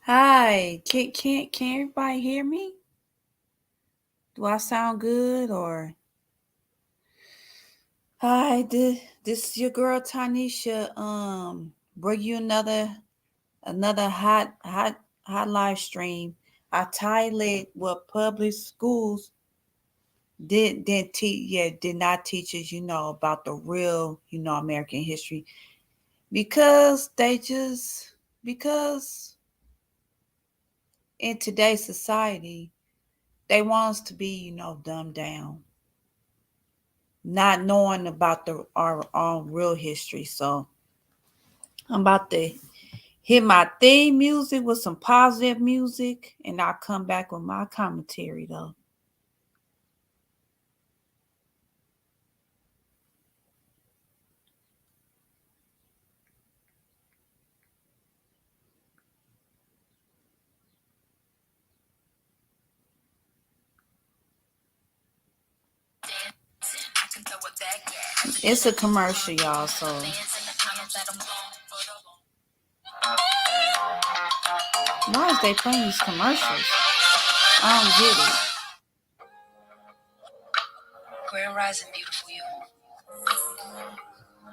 Hi, can everybody hear me? Do I sound good or hi? This is your girl Tanisha. Bring you another hot live stream. I titled it what public schools did not teach us, about the real, American history because because in today's society they want us to be, dumbed down, not knowing about our own real history. So I'm about to hit my theme music with some positive music, and I'll come back with my commentary though. It's a commercial, y'all. So why is they playing these commercials? I don't get it. Grand Rising, beautiful you.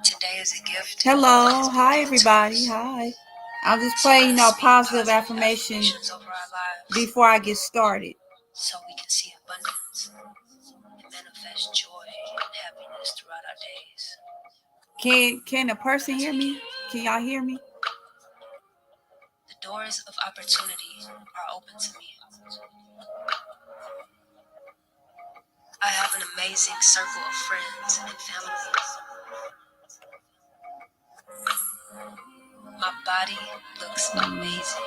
Today is a gift. Hello, hi everybody, hi. I'm just playing, positive affirmations before I get started, so we can see abundance and manifest joy and happiness throughout our days. Can a person hear me? Can y'all hear me? The doors of opportunity are open to me. I have an amazing circle of friends and family. My body looks amazing.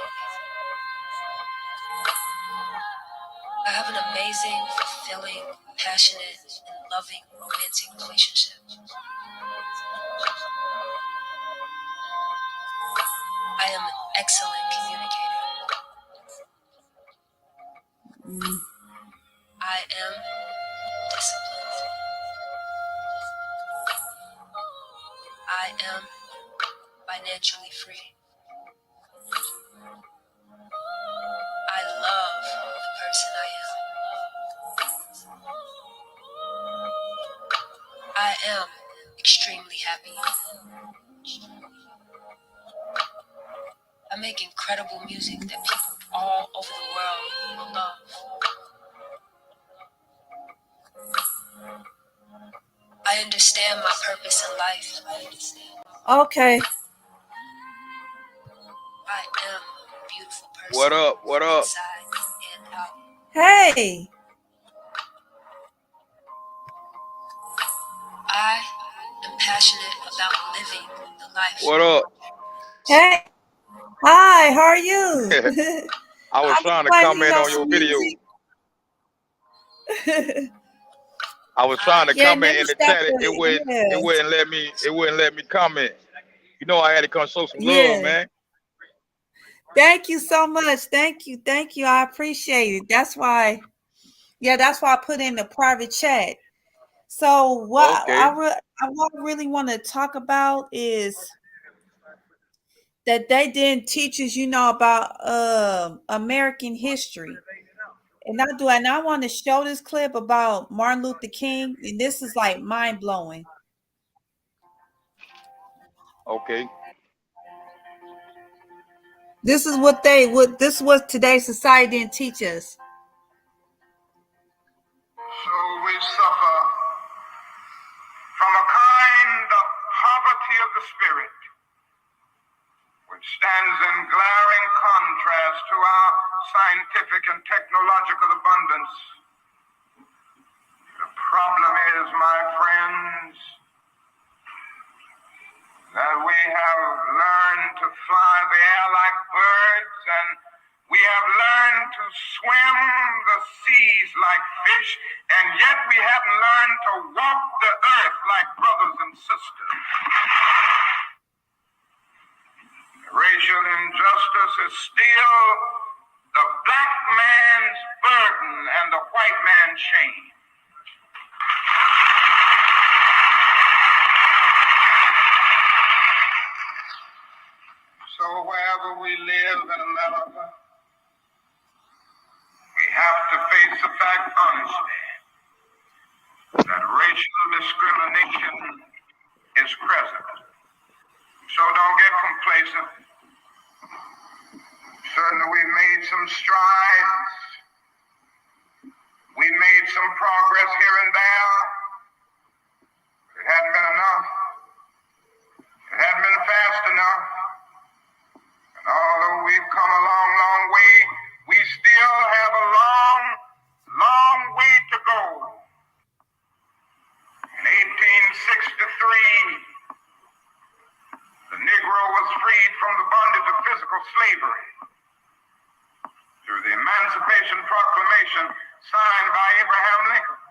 I have an amazing, fulfilling, passionate, and loving romantic relationship. I am an excellent communicator. I am disciplined. I am financially free. I love the person I am. I am extremely happy. I make incredible music that people all over the world will love. I understand my purpose in life. Okay. I am a beautiful person. What up? What up? Inside and out. Hey. I am passionate about living the life. What up? Hey. Hi, how are you? I was I'm trying to playing, comment on your some video. music. I was trying to Yeah, let comment me in the stop chat. It it. wouldn't it Yeah. wouldn't let me it wouldn't let me comment. You know I had to come show some love, Yeah. man. Thank you so much. Thank you. Thank you. I appreciate it. That's why I put in the private chat. So Okay. what I really want to talk about is that they didn't teach us, about American history. And I want to show this clip about Martin Luther King. And this is like mind blowing. Okay. This is what today's society didn't teach us. So we suffer from a kind of poverty of the spirit, which stands in glaring contrast to our scientific and technological abundance. The problem is, my friends, that we have learned to fly the air like birds, and we have learned to swim the seas like fish, and yet we haven't learned to walk the earth like brothers and sisters. Racial injustice is still the black man's burden and the white man's shame. So wherever we live in America, we have to face the fact honestly that racial discrimination is present. So don't get complacent. Certainly we made some strides. We made some progress here and there. It hadn't been enough. It hadn't been fast enough. And although we've come a long, long way, we still have a long, long way to go. In 1863, the Negro was freed from the bondage of physical slavery through the Emancipation Proclamation signed by Abraham Lincoln.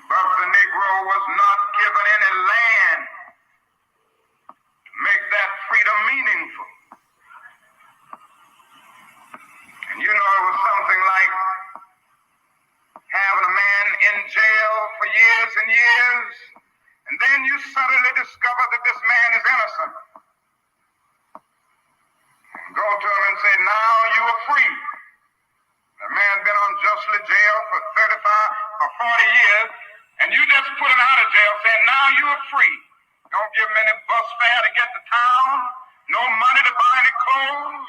But the Negro was not given any land to make that freedom meaningful. And you know, it was something like having a man in jail for years and years, and then you suddenly discover that this man is innocent. And go to him and say, now you are free. The man's been unjustly jailed for 35 or 40 years, and you just put him out of jail saying, now you are free. Don't give him any bus fare to get to town, no money to buy any clothes,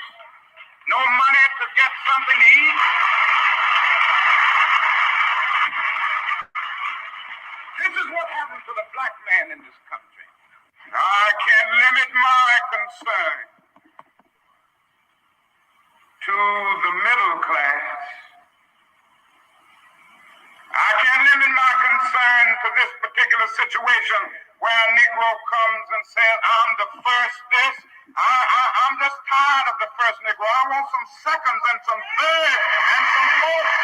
no money to get something to eat. This is what happened to the black man in this country. I can't limit my concern to the middle class. I can't limit my concern to this particular situation where a Negro comes and says, I'm the first this. I'm just tired of the first Negro. I want some seconds and some thirds and some fourths.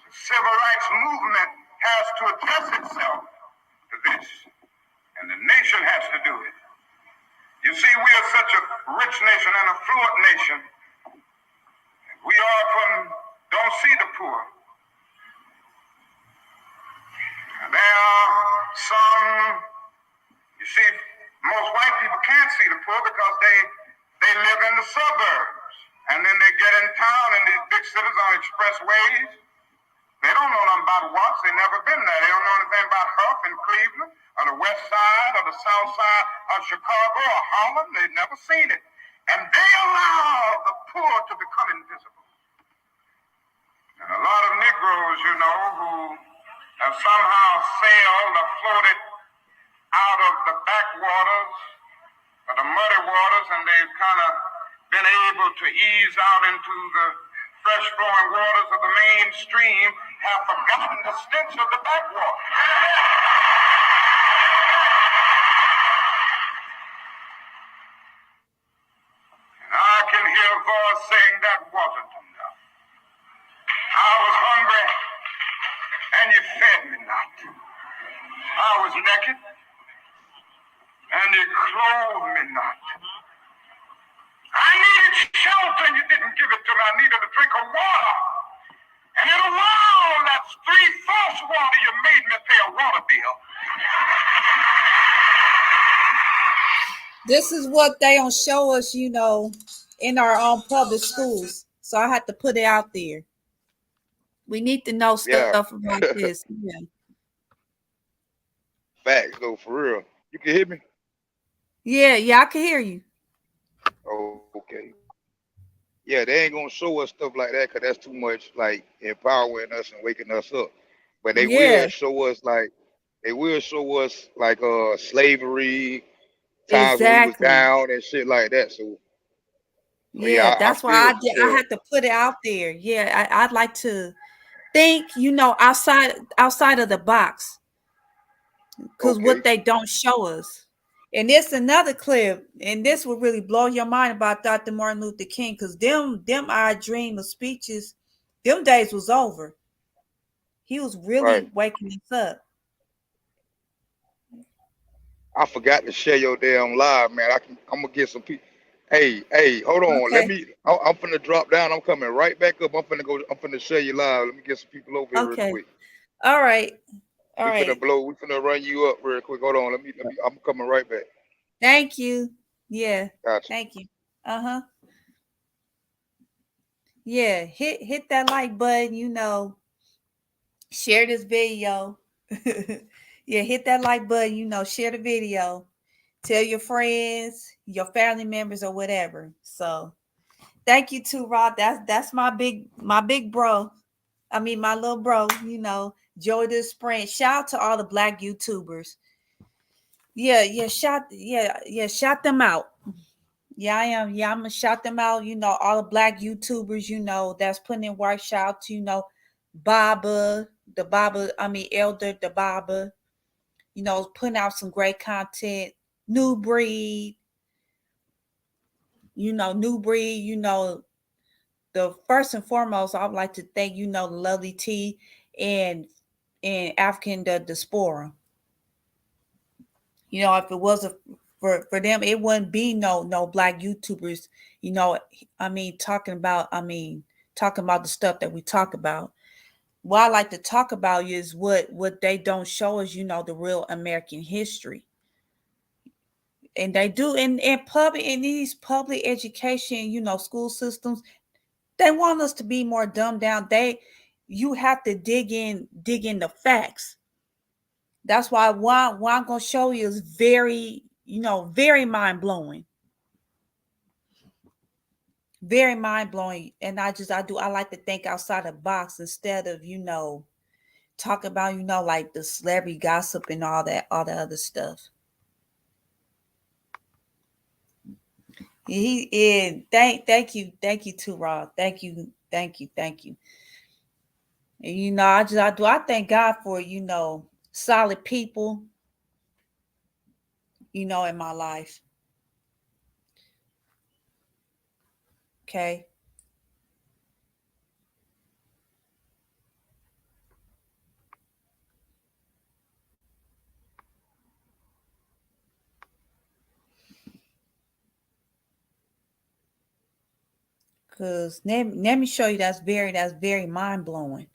The civil rights movement has to address itself to this, and the nation has to do it. You see, we are such a rich nation and affluent nation. We often don't see the poor. There are some, you see, most white people can't see the poor because they live in the suburbs. And then they get in town in these big cities on expressways. They don't know nothing about Watts. They've never been there. They don't know anything about Huff in Cleveland or the west side or the south side of Chicago or Harlem. They've never seen it. And they allow the poor to become invisible. And a lot of Negroes, you know, who have somehow sailed or floated out of the backwaters or the muddy waters, and they've kind of been able to ease out into the fresh flowing waters of the mainstream, have forgotten the stench of the backwater. And I can hear a voice saying that wasn't enough. I was hungry and you fed me not. I was naked and you clothed me not. I needed shelter and you didn't give it to me. I needed a drink of water. And in a while, that's 3/4 water, you made me pay a water bill. This is what they don't show us, you know, in our own public schools. So I had to put it out there. We need to know stuff about this. Yeah. Facts though, for real. You can hear me? Yeah, I can hear you. Oh, okay. Yeah, they ain't gonna show us stuff like that because that's too much like empowering us and waking us up. But they will show us like slavery, times when we was down and shit like that. So yeah, that's why I had to put it out there. Yeah, I'd like to think, you know, outside of the box, because what they don't show us. And this another clip, and this will really blow your mind about Dr. Martin Luther King, because them our dream of speeches, them days was over. He was really waking us up. I forgot to share your damn live, man. I'm gonna get some people. Hey, hold on. Okay. I'm finna drop down. I'm coming right back up. I'm finna share you live. Let me get some people over here real quick. All right. All We finna right. blow. We finna run you up real quick. Hold on. Let me. I'm coming right back. Thank you. Yeah. Gotcha. Thank you. Uh-huh. Yeah. Hit that like button, share this video. Yeah, hit that like button, share the video. Tell your friends, your family members, or whatever. So thank you too, Rod. That's my big bro. I mean my little bro, Joey the Sprint. Shout out to all the black YouTubers. Shout them out. Yeah, I am. Yeah, I'm gonna shout them out. All the black YouTubers, that's putting in work. Shout out to, Elder the Baba, putting out some great content. New Breed, New Breed, the first and foremost, I would like to thank, the Lovely T and African the Diaspora. If it wasn't for them, it wouldn't be no black YouTubers, talking about the stuff that we talk about. What I like to talk about is what they don't show us, the real American history. And they do in these public education, school systems, they want us to be more dumbed down. You have to dig in the facts. That's why what I'm gonna show you is very, very mind-blowing. Very mind-blowing. And I like to think outside the box instead of, talk about, like the celebrity gossip and all the other stuff. Thank you too, Rob. Thank you. And I thank God for, solid people, in my life. Okay. Cause let me show you that's very mind blowing.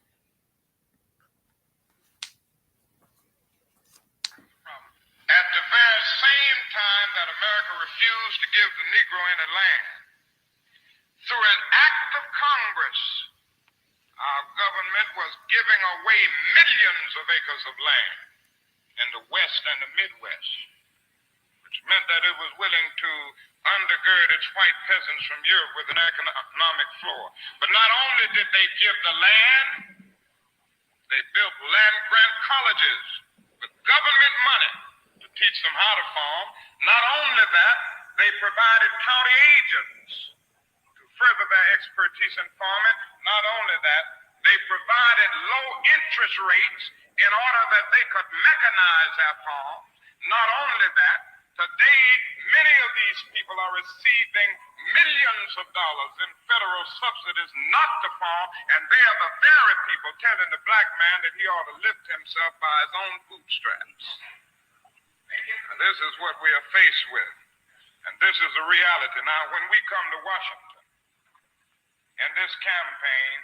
At the very same time that America refused to give the Negro any land, through an act of Congress, our government was giving away millions of acres of land in the West and the Midwest, which meant that it was willing to undergird its white peasants from Europe with an economic floor. But not only did they give the land, they built land-grant colleges with government money to teach them how to farm. Not only that, they provided county agents to further their expertise in farming. Not only that, they provided low interest rates in order that they could mechanize their farm. Not only that, today many of these people are receiving millions of dollars in federal subsidies not to farm, and they are the very people telling the black man that he ought to lift himself by his own bootstraps. And this is what we are faced with, and this is the reality. Now, when we come to Washington in this campaign,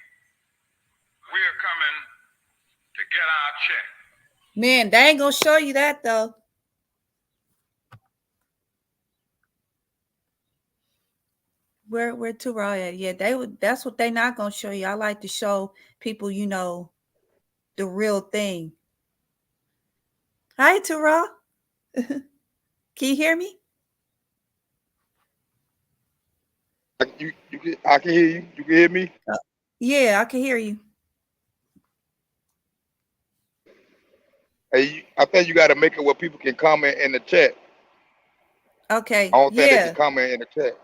we are coming to get our check. Man, they ain't gonna show you that though. Where to raw at? Yeah, that's what they not gonna show you. I like to show people, the real thing. Hi, Tara. Can you hear me? I can hear you. You can hear me? Yeah, I can hear you. Hey, I think you got to make it where people can comment in the chat. Okay. I don't think they can comment in the chat.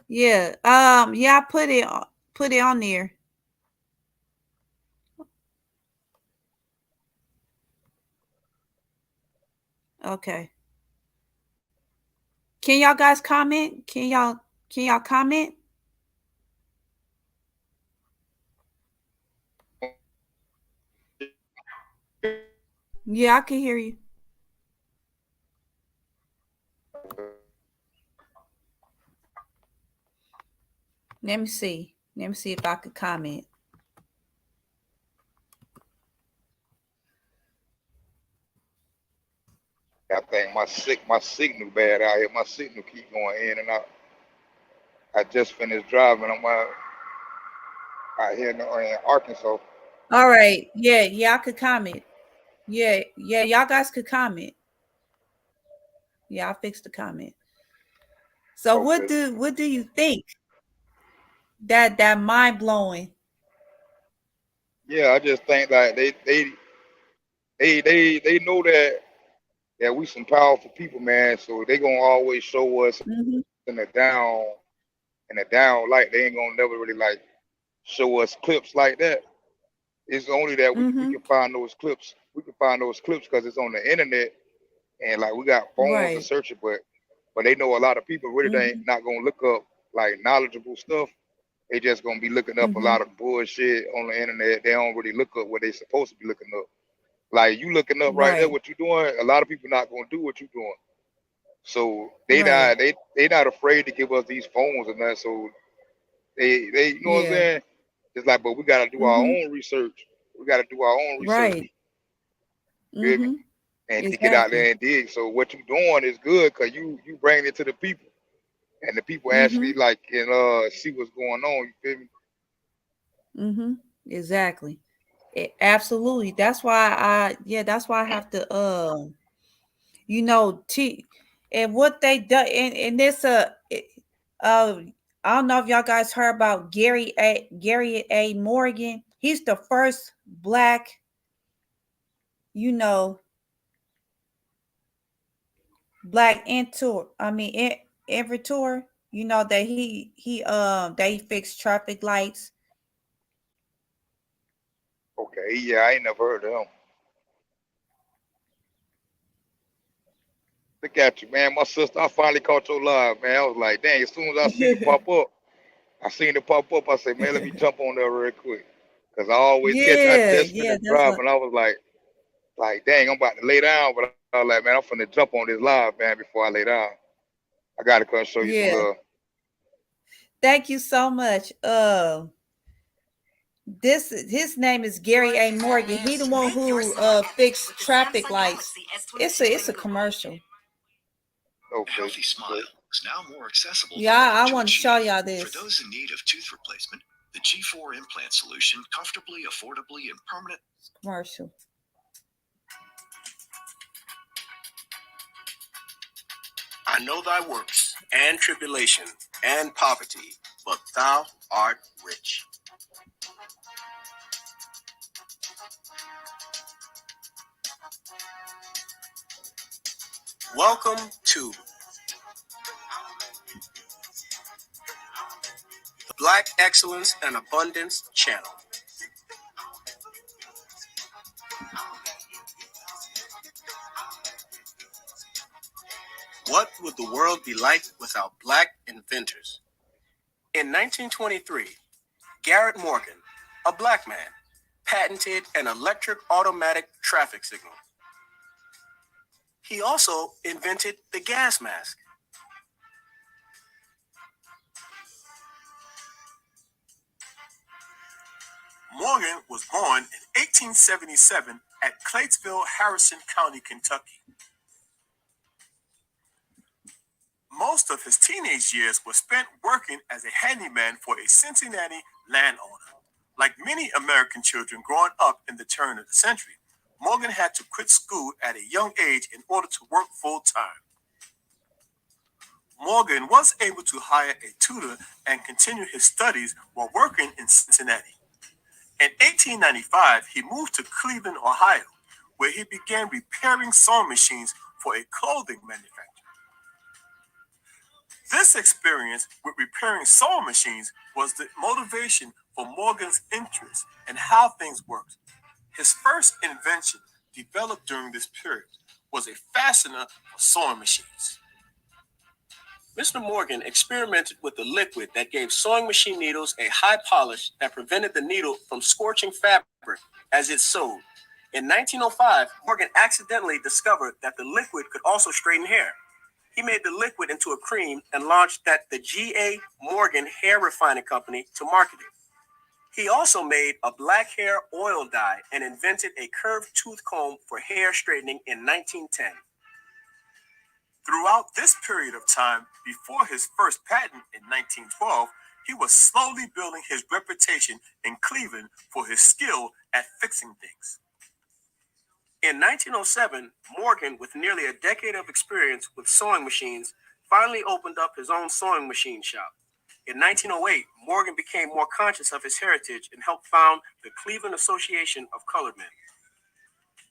Yeah. Yeah, I put it on there. Okay. Can y'all guys comment? Can y'all comment? Yeah, I can hear you. Let me see. Let me see if I could comment. I think my signal bad out here. My signal keep going in and out. I just finished driving. I'm out here in Arkansas. All right. Yeah, y'all could comment. Yeah, y'all guys could comment. Yeah, I fixed the comment. So Okay. what do you think? That mind blowing. Yeah, I just think like they know that we some powerful people, man. So they gonna always show us Mm-hmm. in the down light. They ain't gonna never really like show us clips like that. It's only that we Mm-hmm. can find those clips. We can find those clips because it's on the internet and like we got phones to Right. search it, but they know a lot of people really ain't Mm-hmm. not gonna look up like knowledgeable stuff. They just gonna be looking up a Mm-hmm. lot of bullshit on the internet. They don't really look up what they supposed to be looking up. Like you looking up right there, Right. what you doing? A lot of people not gonna do what you doing. So Right. they not afraid to give us these phones and that. So they you know what I'm Yeah. saying? It's like, but we gotta do our Mm-hmm. own research. We gotta do our own research. Right. You feel me? Mm-hmm. And to get out Exactly. there and dig. So what you doing is good because you bring it to the people, and the people Mm-hmm. actually like can see what's going on. You feel me? Mm-hmm. Exactly. Absolutely. That's why I have to and what they do and this uh I don't know if y'all guys heard about Gary A. Morgan. He's the first black, you know, black inventor, that he fixed traffic lights. Okay, yeah, I ain't never heard of him. Look at you, man. My sister, I finally caught your live, man. I was like, dang, as soon as I seen it pop up, I said, man, let me jump on there real quick. Cause I Yeah, just yeah, finished that's what. driving. I was like, dang, I'm about to lay down, but I was like, man, I'm finna jump on this live, man, before I lay down. I gotta come show you some Yeah, love. thank you so much. This his name is Gary A. Morgan. He the one who fixed traffic lights. It's a commercial. A Okay, healthy smile okay. is now more accessible Yeah, for I many to want to show achieve. y'all For this. those in need of tooth replacement, the G4 implant solution comfortably, affordably, and permanent. Commercial. I know thy works, and tribulation, and poverty, but thou art rich. Welcome to the Black Excellence and Abundance Channel. What would the world be like without black inventors? In 1923, Garrett Morgan, a black man, patented an electric automatic traffic signal. He also invented the gas mask. Morgan was born in 1877 at Claytonville, Harrison County, Kentucky. Most of his teenage years were spent working as a handyman for a Cincinnati landowner. Like many American children growing up in the turn of the century, Morgan had to quit school at a young age in order to work full time. Morgan was able to hire a tutor and continue his studies while working in Cincinnati. In 1895, he moved to Cleveland, Ohio, where he began repairing sewing machines for a clothing manufacturer. This experience with repairing sewing machines was the motivation for Morgan's interest in how things worked. His first invention, developed during this period, was a fastener for sewing machines. Mr. Morgan experimented with a liquid that gave sewing machine needles a high polish that prevented the needle from scorching fabric as it sewed. In 1905, Morgan accidentally discovered that the liquid could also straighten hair. He made the liquid into a cream and launched that the G.A. Morgan Hair Refining Company to market it. He also made a black hair oil dye and invented a curved tooth comb for hair straightening in 1910. Throughout this period of time, before his first patent in 1912, he was slowly building his reputation in Cleveland for his skill at fixing things. In 1907, Morgan, with nearly a decade of experience with sewing machines, finally opened up his own sewing machine shop. In 1908, Morgan became more conscious of his heritage and helped found the Cleveland Association of Colored Men.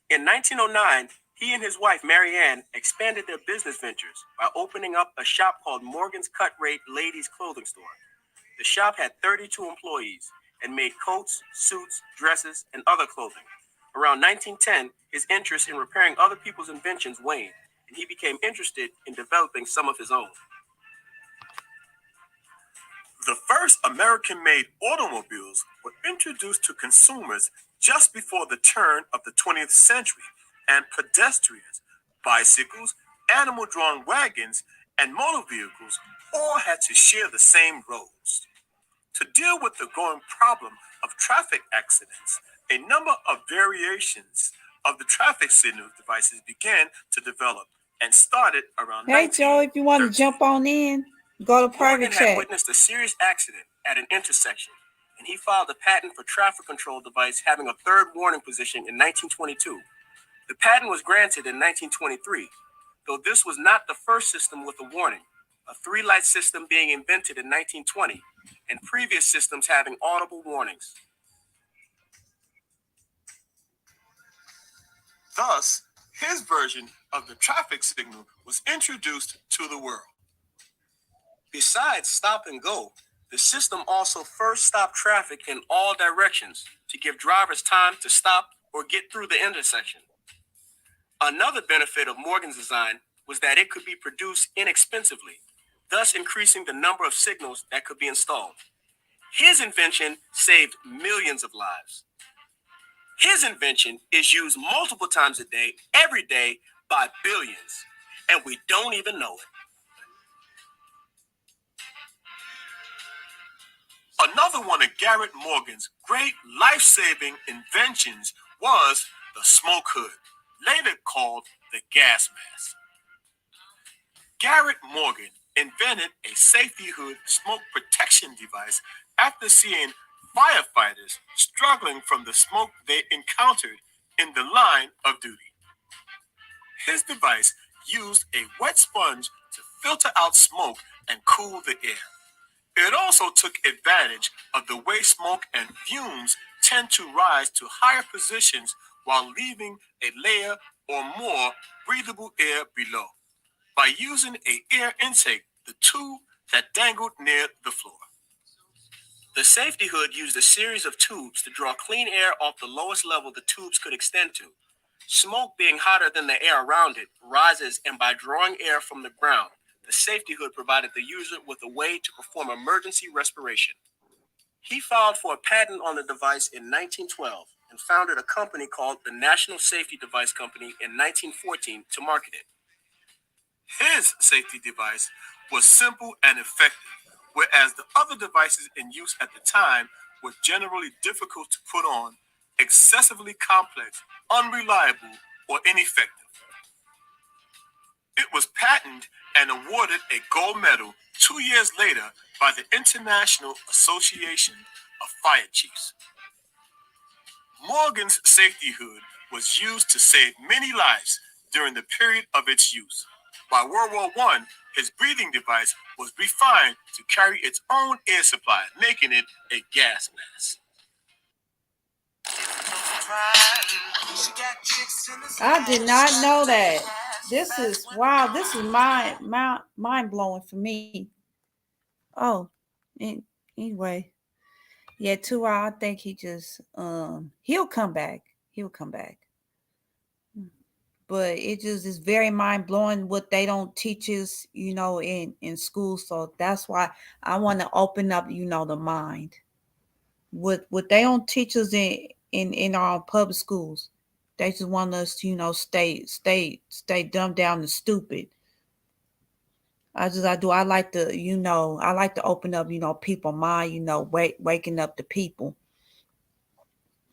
In 1909, he and his wife, Mary Ann, expanded their business ventures by opening up a shop called Morgan's Cut Rate Ladies Clothing Store. The shop had 32 employees and made coats, suits, dresses, and other clothing. Around 1910, his interest in repairing other people's inventions waned, and he became interested in developing some of his own. The first American-made automobiles were introduced to consumers just before the turn of the 20th century, and pedestrians, bicycles, animal-drawn wagons, and motor vehicles all had to share the same roads. To deal with the growing problem of traffic accidents, a number of variations of the traffic signal devices began to develop and started around. Hey, Joe, if you want to jump on in, go to private Morgan chat. had witnessed a serious accident at an intersection, and he filed a patent for traffic control device having a third warning position in 1922. The patent was granted in 1923, though this was not the first system with a warning, a three-light system being invented in 1920, and previous systems having audible warnings. Thus, his version of the traffic signal was introduced to the world. Besides stop and go, the system also first stopped traffic in all directions to give drivers time to stop or get through the intersection. Another benefit of Morgan's design was that it could be produced inexpensively, thus increasing the number of signals that could be installed. His invention saved millions of lives. His invention is used multiple times a day, every day, by billions, and we don't even know it. Another one of Garrett Morgan's great life-saving inventions was the smoke hood, later called the gas mask. Garrett Morgan invented a safety hood smoke protection device after seeing firefighters struggling from the smoke they encountered in the line of duty. His device used a wet sponge to filter out smoke and cool the air. It also took advantage of the way smoke and fumes tend to rise to higher positions while leaving a layer or more breathable air below by using an air intake, the tube that dangled near the floor. The safety hood used a series of tubes to draw clean air off the lowest level the tubes could extend to. Smoke, being hotter than the air around it, rises, and by drawing air from the ground, the safety hood provided the user with a way to perform emergency respiration. He filed for a patent on the device in 1912 and founded a company called the National Safety Device Company in 1914 to market it. His safety device was simple and effective, whereas the other devices in use at the time were generally difficult to put on, excessively complex, unreliable, or ineffective. It was patented and awarded a gold medal 2 years later by the International Association of Fire Chiefs. Morgan's safety hood was used to save many lives during the period of its use. By World War I, his breathing device was refined to carry its own air supply, making it a gas mask. I did not know that. This is wow. This is mind blowing for me. Oh, anyway, yeah. 2 hours. I think he just he'll come back. He'll come back. But it just is very mind blowing what they don't teach us, in school. So that's why I want to open up, the mind. What they don't teach us in our public schools. They just want us to, stay dumbed down and stupid. I like to open up, people mind, waking up the people.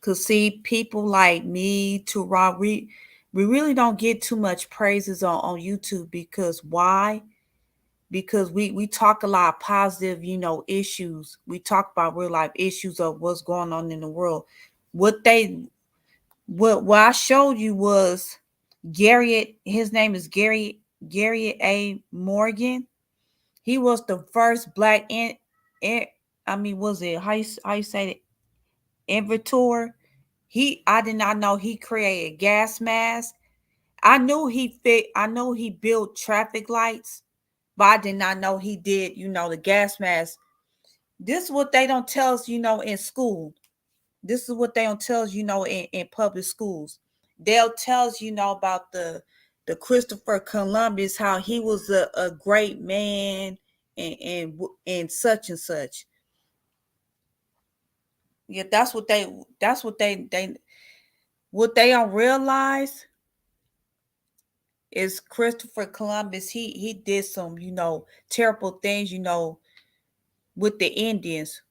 Cause see, people like me, Tara, we really don't get too much praises on YouTube. Because why? Because we talk a lot of positive, issues. We talk about real life issues of what's going on in the world. What I showed you was Gary. His name is Gary A. Morgan. He was the first black was it how you say it? Inventor. I did not know he created gas masks. I knew he built traffic lights, but I did not know he did, the gas mask. This is what they don't tell us, in school. This is what they don't tell us, in public schools. They'll tell us, about the Christopher Columbus, how he was a great man and such and such. Yeah, that's what they what they don't realize is Christopher Columbus. He did some, terrible things, with the Indians.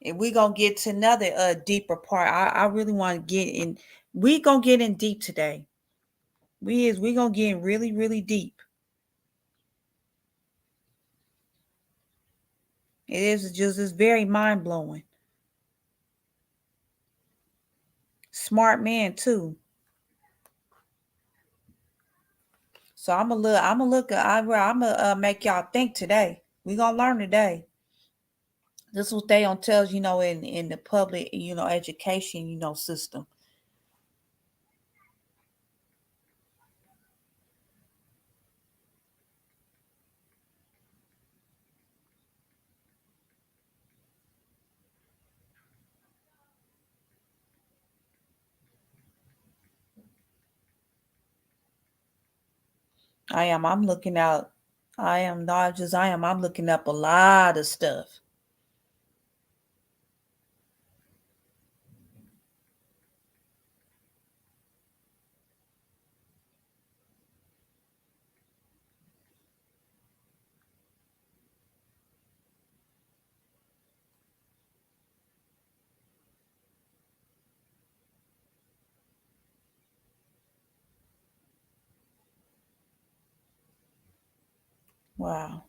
And we're gonna get to another deeper part. I really want to get in. We gonna get in deep today. We gonna get in really, really deep. It's very mind blowing. Smart man too. So I'm gonna make y'all think today. We gonna learn today. This is what they don't tell us, in the public, education, system. I'm looking out. I'm looking up a lot of stuff. Wow.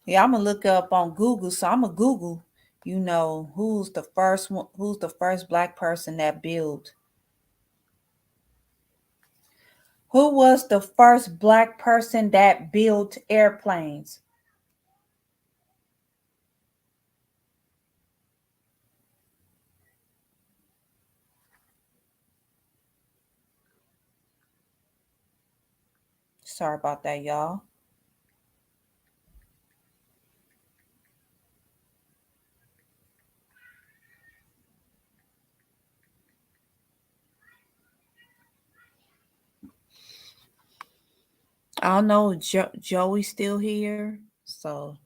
Yeah, I'm gonna look up on Google. So I'm gonna Google, who's the first black person that built. Who was the first black person that built airplanes? Sorry about that, y'all. I don't know. Joey's still here, so.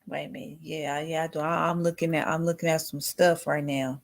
Wait a minute. Yeah, I do. I'm looking at some stuff right now.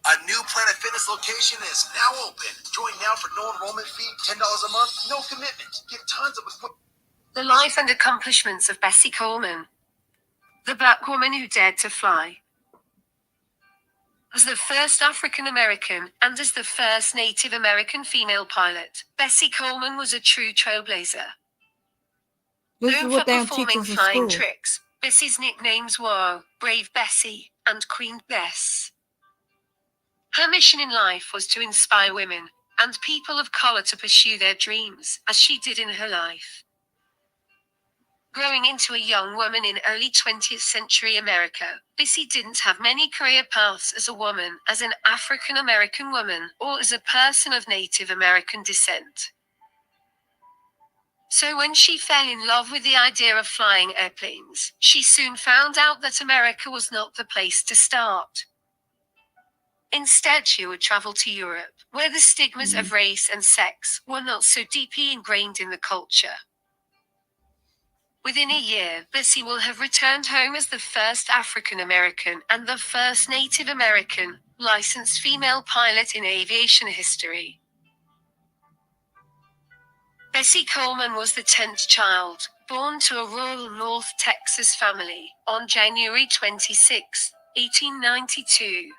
A new Planet Fitness location is now open. Join now for no enrollment fee, $10 a month, no commitment. Get tons of equipment. The life and accomplishments of Bessie Coleman, the black woman who dared to fly. As the first African American and as the first Native American female pilot, Bessie Coleman was a true trailblazer. This is Known what for they don't teach performing us in flying school. tricks, Bessie's nicknames were Brave Bessie and Queen Bess. Her mission in life was to inspire women and people of color to pursue their dreams, as she did in her life. Growing into a young woman in early 20th century America, Bessie didn't have many career paths as a woman, as an African American woman, or as a person of Native American descent. So when she fell in love with the idea of flying airplanes, she soon found out that America was not the place to start. Instead, she would travel to Europe, where the stigmas of race and sex were not so deeply ingrained in the culture. Within a year, Bessie will have returned home as the first African American and the first Native American licensed female pilot in aviation history. Bessie Coleman was the 10th child, born to a rural North Texas family, on January 26, 1892.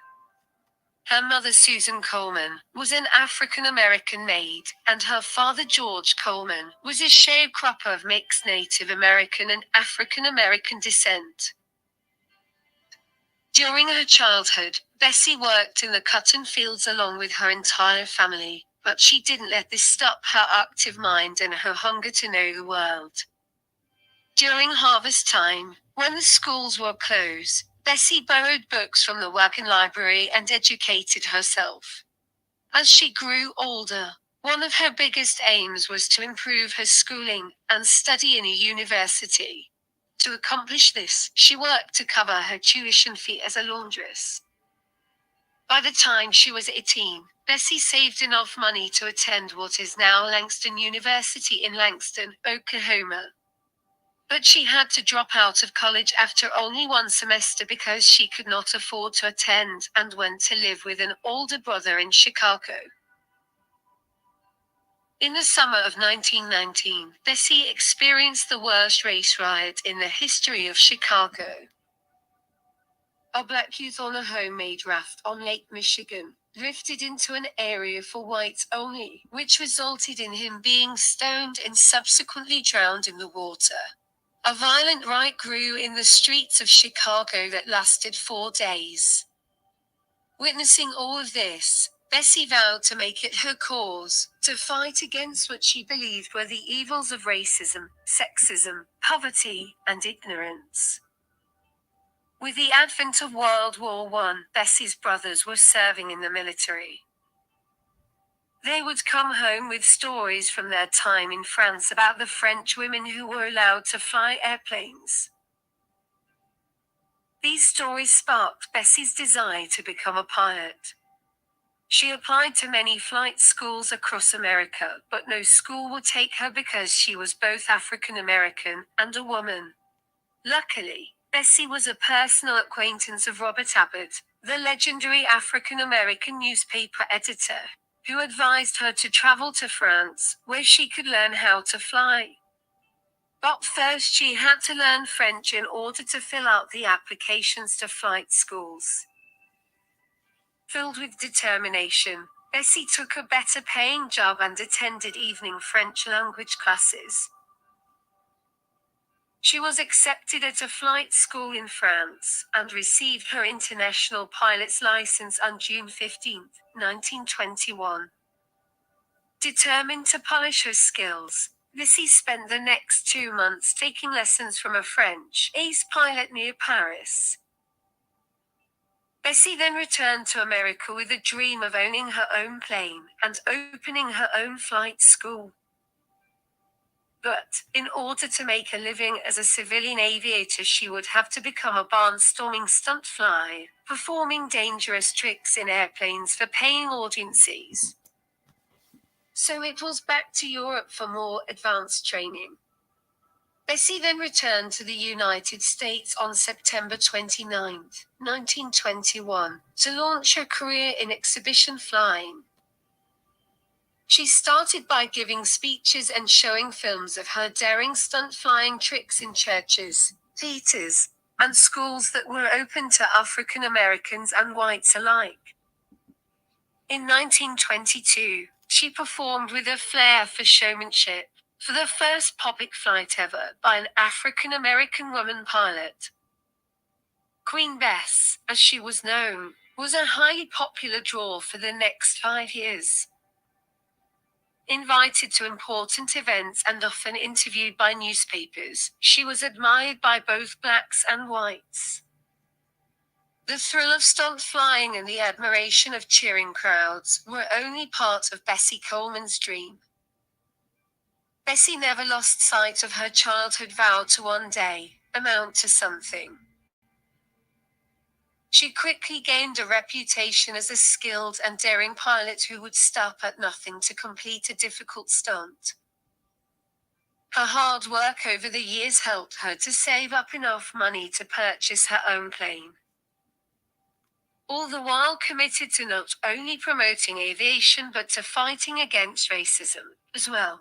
Her mother, Susan Coleman, was an African-American maid, and her father, George Coleman, was a sharecropper of mixed Native American and African-American descent. During her childhood, Bessie worked in the cotton fields along with her entire family, but she didn't let this stop her active mind and her hunger to know the world. During harvest time, when the schools were closed, Bessie borrowed books from the wagon library and educated herself. As she grew older, one of her biggest aims was to improve her schooling and study in a university. To accomplish this, she worked to cover her tuition fee as a laundress. By the time she was 18, Bessie saved enough money to attend what is now Langston University in Langston, Oklahoma. But she had to drop out of college after only one semester because she could not afford to attend and went to live with an older brother in Chicago. In the summer of 1919, Bessie experienced the worst race riot in the history of Chicago. A black youth on a homemade raft on Lake Michigan drifted into an area for whites only, which resulted in him being stoned and subsequently drowned in the water. A violent riot grew in the streets of Chicago that lasted 4 days. Witnessing all of this, Bessie vowed to make it her cause to fight against what she believed were the evils of racism, sexism, poverty, and ignorance. With the advent of World War I, Bessie's brothers were serving in the military. They would come home with stories from their time in France about the French women who were allowed to fly airplanes. These stories sparked Bessie's desire to become a pilot. She applied to many flight schools across America, but no school would take her because she was both African American and a woman. Luckily, Bessie was a personal acquaintance of Robert Abbott, the legendary African American newspaper editor, who advised her to travel to France, where she could learn how to fly. But first she had to learn French in order to fill out the applications to flight schools. Filled with determination, Bessie took a better-paying job and attended evening French language classes. She was accepted at a flight school in France, and received her international pilot's license on June 15, 1921. Determined to polish her skills, Bessie spent the next 2 months taking lessons from a French ace pilot near Paris. Bessie then returned to America with a dream of owning her own plane and opening her own flight school. But, in order to make a living as a civilian aviator, she would have to become a barnstorming stunt flyer, performing dangerous tricks in airplanes for paying audiences. So it was back to Europe for more advanced training. Bessie then returned to the United States on September 29, 1921, to launch her career in exhibition flying. She started by giving speeches and showing films of her daring stunt flying tricks in churches, theaters, and schools that were open to African Americans and whites alike. In 1922, she performed with a flair for showmanship, for the first public flight ever by an African American woman pilot. Queen Bess, as she was known, was a highly popular draw for the next 5 years. Invited to important events and often interviewed by newspapers, she was admired by both blacks and whites. The thrill of stunt flying and the admiration of cheering crowds were only part of Bessie Coleman's dream. Bessie never lost sight of her childhood vow to one day amount to something. She quickly gained a reputation as a skilled and daring pilot who would stop at nothing to complete a difficult stunt. Her hard work over the years helped her to save up enough money to purchase her own plane. All the while committed to not only promoting aviation but to fighting against racism as well.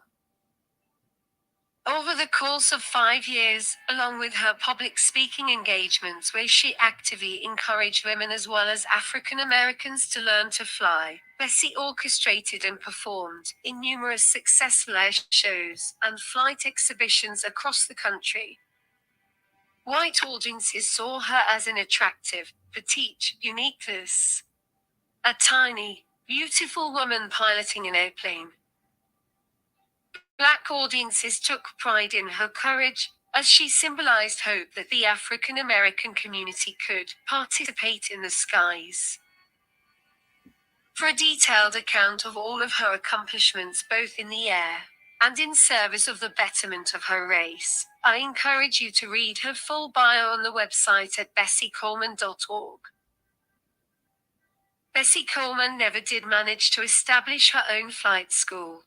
Over the course of 5 years, along with her public speaking engagements where she actively encouraged women as well as African Americans to learn to fly, Bessie orchestrated and performed in numerous successful air shows and flight exhibitions across the country. White audiences saw her as an attractive, petite uniqueness. A tiny, beautiful woman piloting an airplane. Black audiences took pride in her courage, as she symbolized hope that the African American community could participate in the skies. For a detailed account of all of her accomplishments both in the air and in service of the betterment of her race, I encourage you to read her full bio on the website at bessiecoleman.org. Bessie Coleman never did manage to establish her own flight school.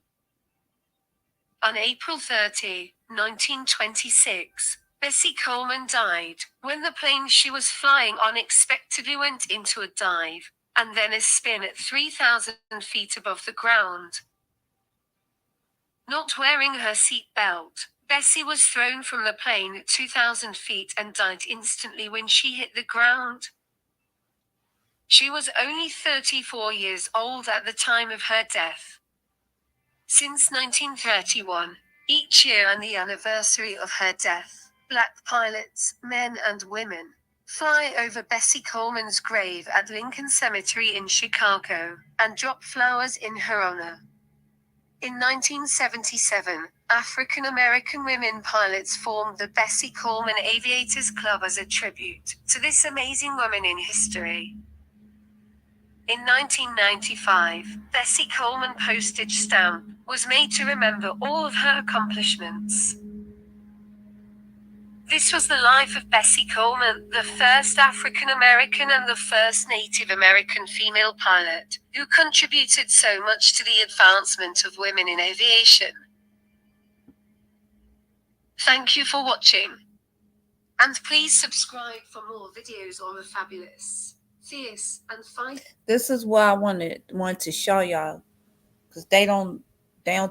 On April 30, 1926, Bessie Coleman died when the plane she was flying unexpectedly went into a dive, and then a spin at 3,000 feet above the ground. Not wearing her seat belt, Bessie was thrown from the plane at 2,000 feet and died instantly when she hit the ground. She was only 34 years old at the time of her death. Since 1931, each year on the anniversary of her death, black pilots, men and women, fly over Bessie Coleman's grave at Lincoln Cemetery in Chicago, and drop flowers in her honor. In 1977, African American women pilots formed the Bessie Coleman Aviators Club as a tribute to this amazing woman in history. In 1995, Bessie Coleman postage stamp was made to remember all of her accomplishments. This was the life of Bessie Coleman, the first African American and the first Native American female pilot, who contributed so much to the advancement of women in aviation. Thank you for watching. And please subscribe for more videos on the fabulous, fierce, and fine. This is what I wanted to show y'all, because they don't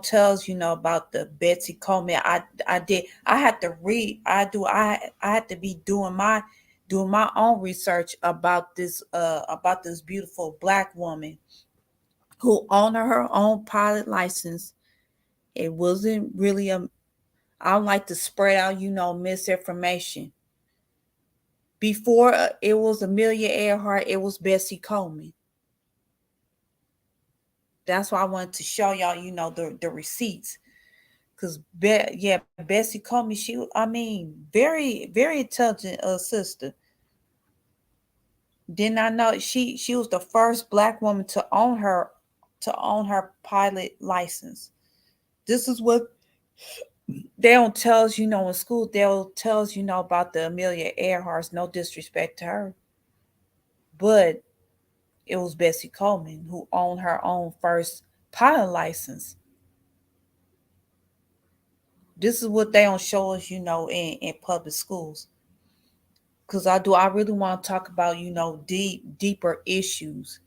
tell us, about the Bessie Coleman. I had to read. I had to be doing my own research about this beautiful black woman who owned her own pilot license. It wasn't really I don't like to spread out, misinformation. Before it was Amelia Earhart, it was Bessie Coleman. That's why I wanted to show y'all, the receipts. Because, Bessie Coleman, very, very intelligent sister. Didn't I know she was the first black woman to own her pilot license. This is what they don't tell us, in school. They'll tell us, about the Amelia Earharts. No disrespect to her. But it was Bessie Coleman who owned her own first pilot license. This is what they don't show us, in public schools. Because I really want to talk about, deeper issues,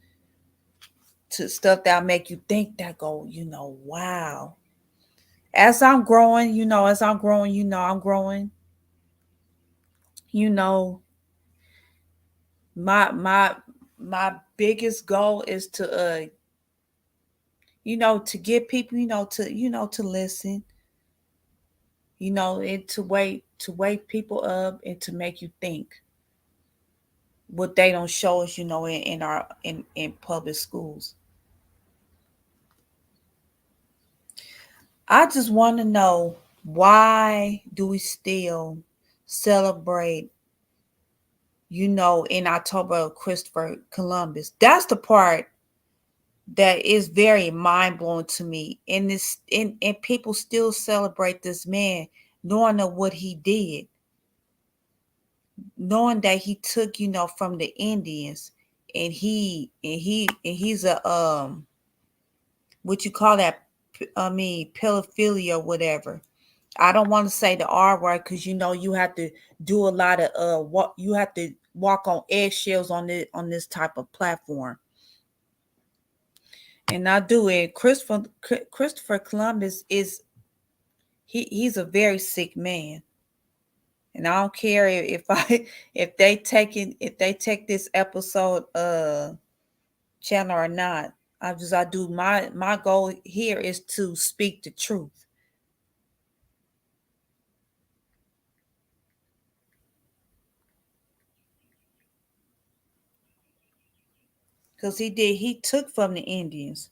to stuff that make you think, that go, wow. As I'm growing, I'm growing. My biggest goal is to to get people, to listen, You know, it to wake people up and to make you think. What they don't show us, you know, in public schools. I just want to know, why do we still celebrate, you know, in October, Christopher Columbus? That's the part that is very mind blowing to me. And people still celebrate this man, knowing of what he did, knowing that he took, you know, from the Indians, and he's a what you call that? I mean, pedophilia or whatever. I don't want to say the R word, because you know you have to do a lot of what you have to walk on eggshells on this type of platform. And I do it. Christopher Columbus is he's a very sick man. And I don't care if I if they take this episode channel or not. I do my goal here is to speak the truth. Because he took from the Indians.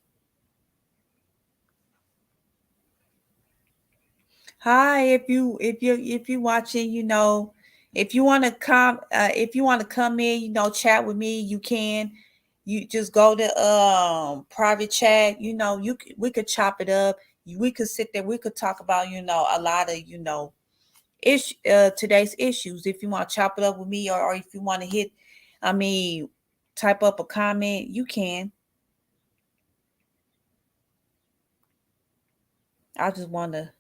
Hi, if you watching, you know, if you want to come in, you know, chat with me, you can. You just go to private chat, you know, we could chop it up. We could sit there, we could talk about, you know, a lot of, you know, today's issues. If you want to chop it up with me, or if you want to I mean, type up a comment, you can. I just want to.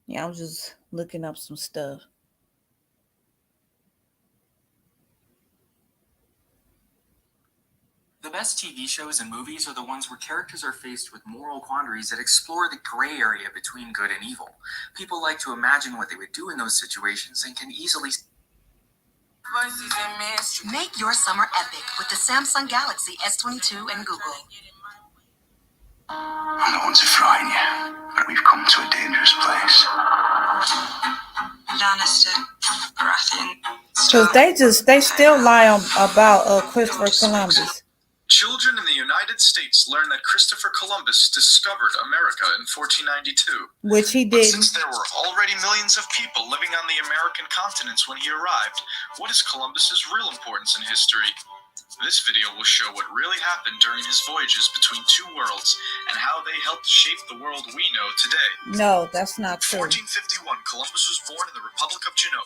Yeah, I'm just looking up some stuff. The best TV shows and movies are the ones where characters are faced with moral quandaries that explore the gray area between good and evil. People like to imagine what they would do in those situations and can easily. Make your summer epic with the Samsung Galaxy S22 and Google. I'm not one to frighten you, but we've come to a dangerous place. Lannister, Baratheon. Because they still lie on about Christopher Columbus. Children in the United States learned that Christopher Columbus discovered America in 1492. Which he But did. since there were already millions of people living on the American continents when he arrived, what is Columbus's real importance in history? This video will show what really happened during his voyages between two worlds and how they helped shape the world we know today. No, that's not true. 1451, Columbus was born in the Republic of Genoa.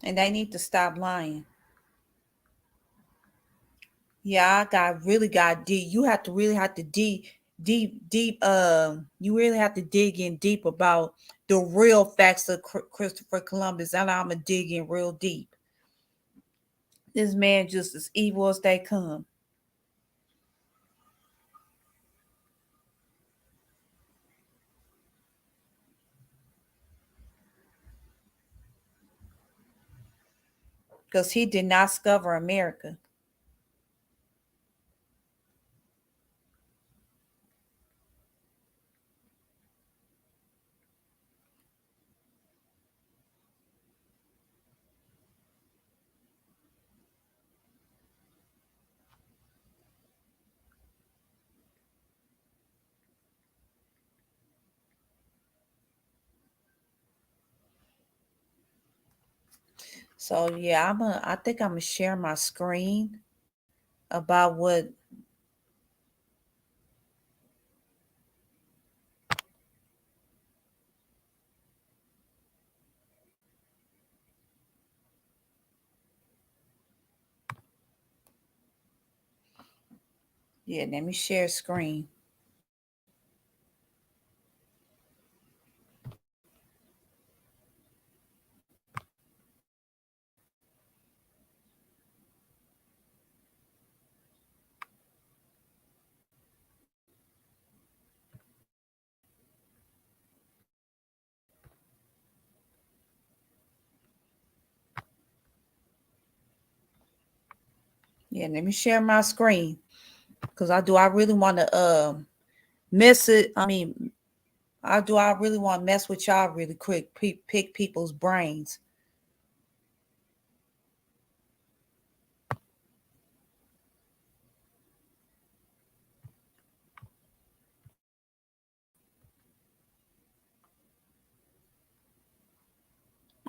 And they need to stop lying. Yeah, really got deep. You have to really have to deep. You really have to dig in deep about the real facts of Christopher Columbus, and I'm gonna dig in real deep. This man just as evil as they come. Because he did not discover America. So yeah, I think I'm gonna share my screen about what. Yeah, let me share screen. Yeah, let me share my screen because I really want to mess it. I mean, I really want to mess with y'all really quick, pick people's brains.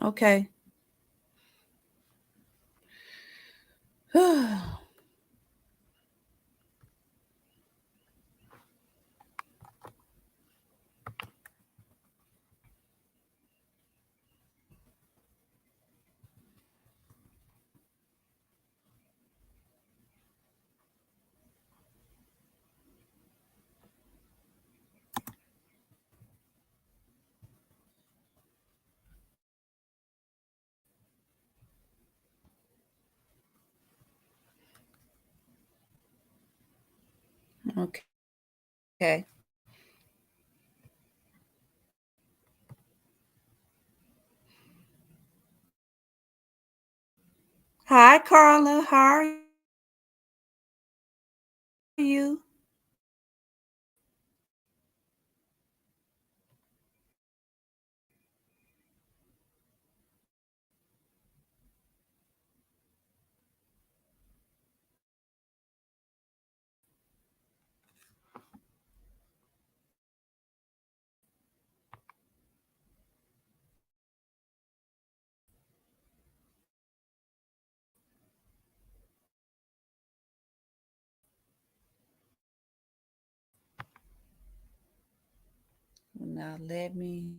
Okay. Okay. Hi, Carla. How are you? Now let me.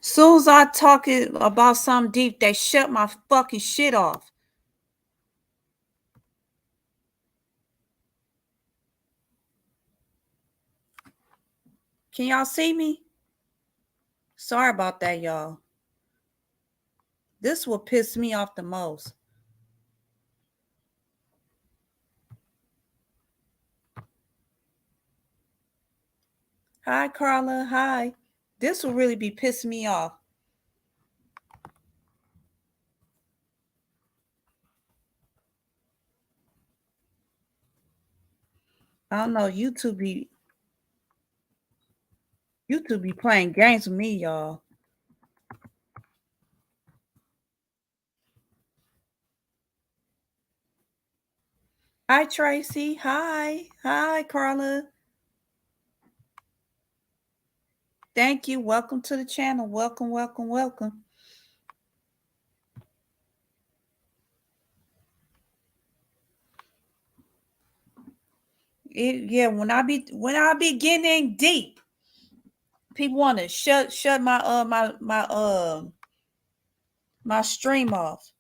Soon as I talk about something deep, they shut my fucking shit off. Can y'all see me? Sorry about that, y'all. This will piss me off the most. Hi, Carla. Hi. This will really be pissing me off. I don't know. YouTube be playing games with me, y'all. Hi, Tracy. Hi. Hi, Carla. Thank you. Welcome to the channel. Welcome, welcome, welcome. Yeah, when I be getting in deep, people want to shut my stream off.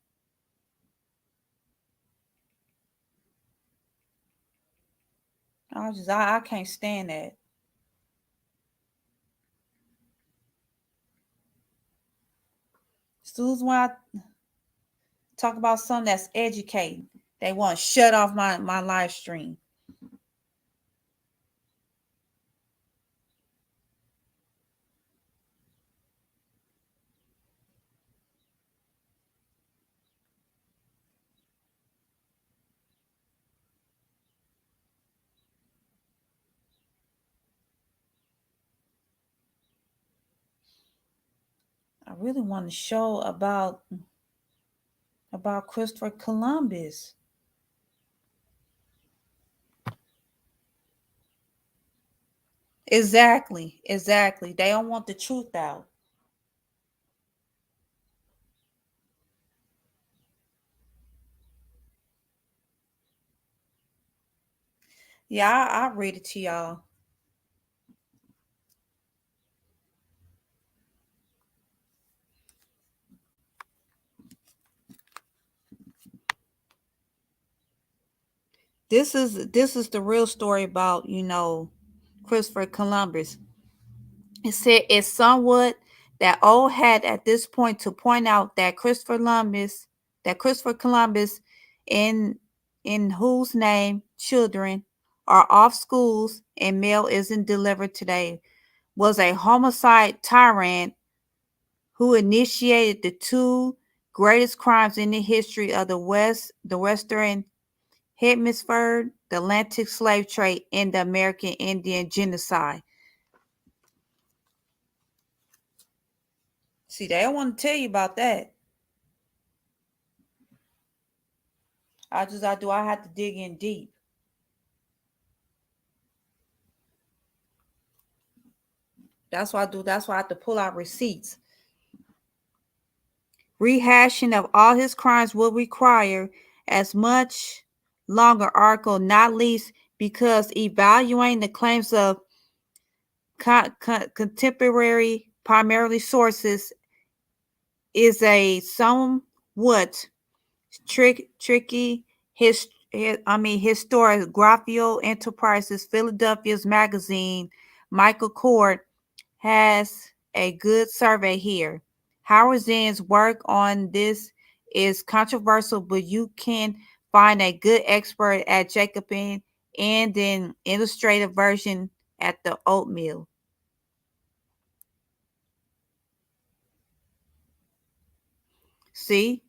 I can't stand that. As soon as when I talk about something that's educating, they want to shut off my live stream. I really want to show about Christopher Columbus. Exactly. Exactly. They don't want the truth out. Yeah, I'll read it to y'all. This is the real story about, Christopher Columbus. It said it's somewhat that old hat at this point to point out that Christopher Columbus, in whose name children are off schools and mail isn't delivered today, was a homicide tyrant who initiated the two greatest crimes in the history of the Western Hemisphere, the Atlantic slave trade, and the American Indian genocide. See, they don't want to tell you about that. I have to dig in deep. That's why I do. That's why I have to pull out receipts. Rehashing of all his crimes will require as much longer article, not least because evaluating the claims of contemporary primarily sources is a somewhat tricky historiographical enterprises. Philadelphia's magazine Michael Kort has a good survey here. Howard Zinn's work on this is controversial, but you can find a good expert at Jacobin and an illustrated version at the Oatmeal. See?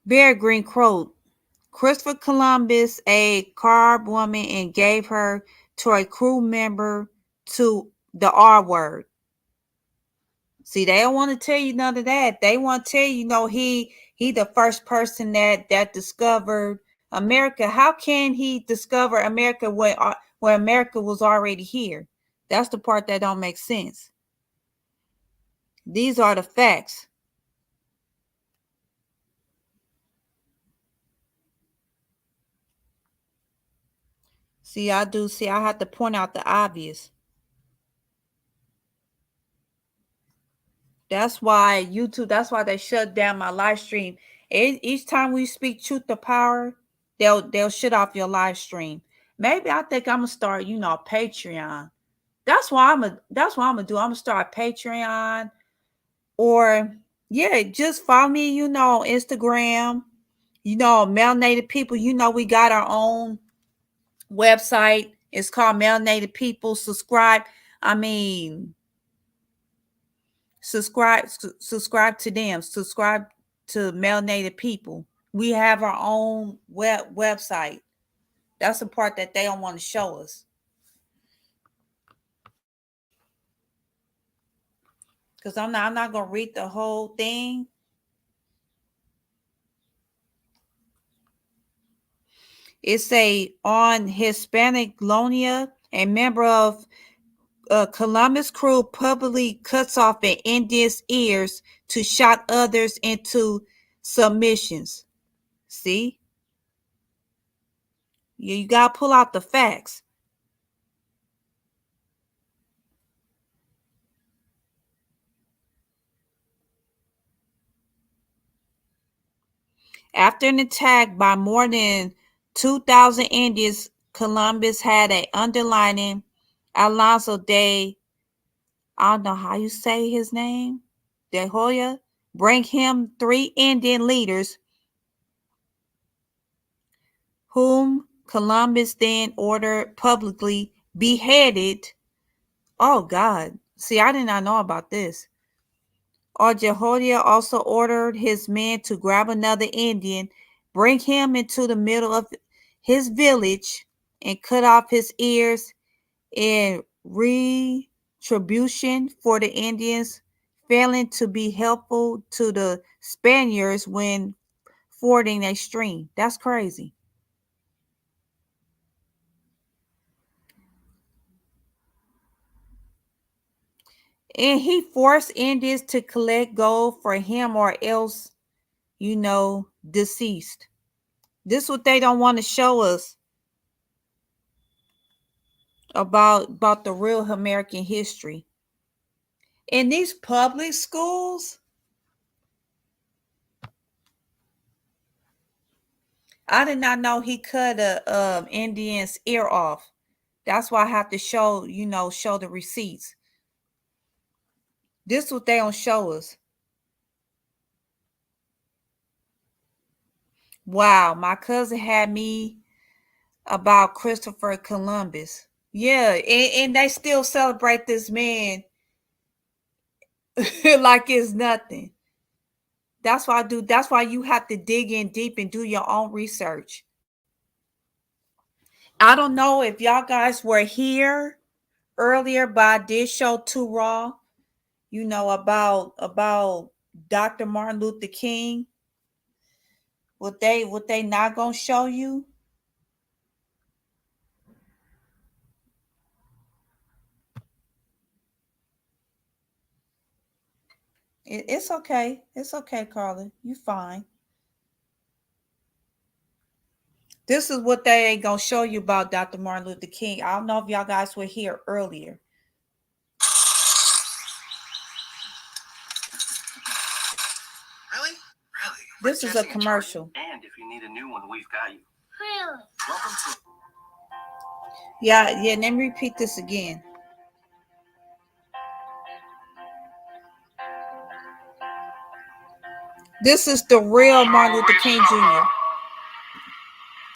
Bear Green quote, Christopher Columbus a carb woman and gave her to a crew member to the R word. See, they don't want to tell you none of that. They want to tell you, he the first person that discovered America. How can he discover America when America was already here? That's the part that don't make sense. These are the facts. See, I have to point out the obvious. That's why that's why they shut down my live stream. Each time we speak truth to power, they'll shut off your live stream. Maybe I think I'm gonna start, Patreon. That's what I'm gonna do. I'm gonna start Patreon, or yeah, just follow me, Instagram, Melanated People. We got our own website. It's called Melanated People. Subscribe. I mean, subscribe to them. Subscribe to Melanated People. We have our own website. That's the part that they don't want to show us. Because I'm not gonna read the whole thing. It's on Hispanic-Lonia, a member of Columbus crew publicly cuts off an Indian's ears to shock others into submissions. See? You got to pull out the facts. After an attack by more than 2,000 Indians, Columbus had an underlining Alonso de, I don't know how you say his name, de Hoya, bring him 3 Indian leaders whom Columbus then ordered publicly beheaded. Oh God. See, I did not know about this. Jehoiada also ordered his men to grab another Indian, bring him into the middle of his village, and cut off his ears in retribution for the Indians failing to be helpful to the Spaniards when fording a stream. That's crazy. And he forced Indians to collect gold for him or else, deceased. This is what they don't want to show us about the real American history. In these public schools, I did not know he cut a Indian's ear off. That's why I have to show the receipts. This is what they don't show us. Wow, my cousin had me about Christopher Columbus. Yeah, and they still celebrate this man like it's nothing. That's why that's why you have to dig in deep and do your own research. I don't know if y'all guys were here earlier, but I did show Too Raw, about Dr. Martin Luther King. What they not gonna show you? It's okay. It's okay, Carla. You fine. This is what they ain't gonna show you about Dr. Martin Luther King. I don't know if y'all guys were here earlier. Really? This is a commercial. And if you need a new one, we've got you. Really? Welcome to. Yeah. Let me repeat this again. This is the real Martin Luther King Jr.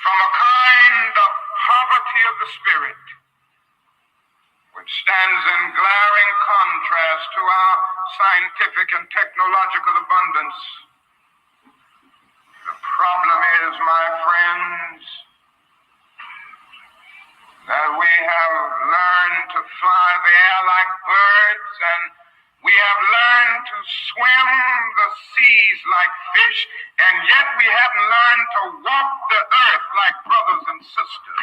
From a kind of poverty of the spirit, which stands in glaring contrast to our scientific and technological abundance. The problem is, my friends, that we have learned to fly the air like birds, and we have learned to swim the seas like fish, and yet we haven't learned to walk the earth like brothers and sisters.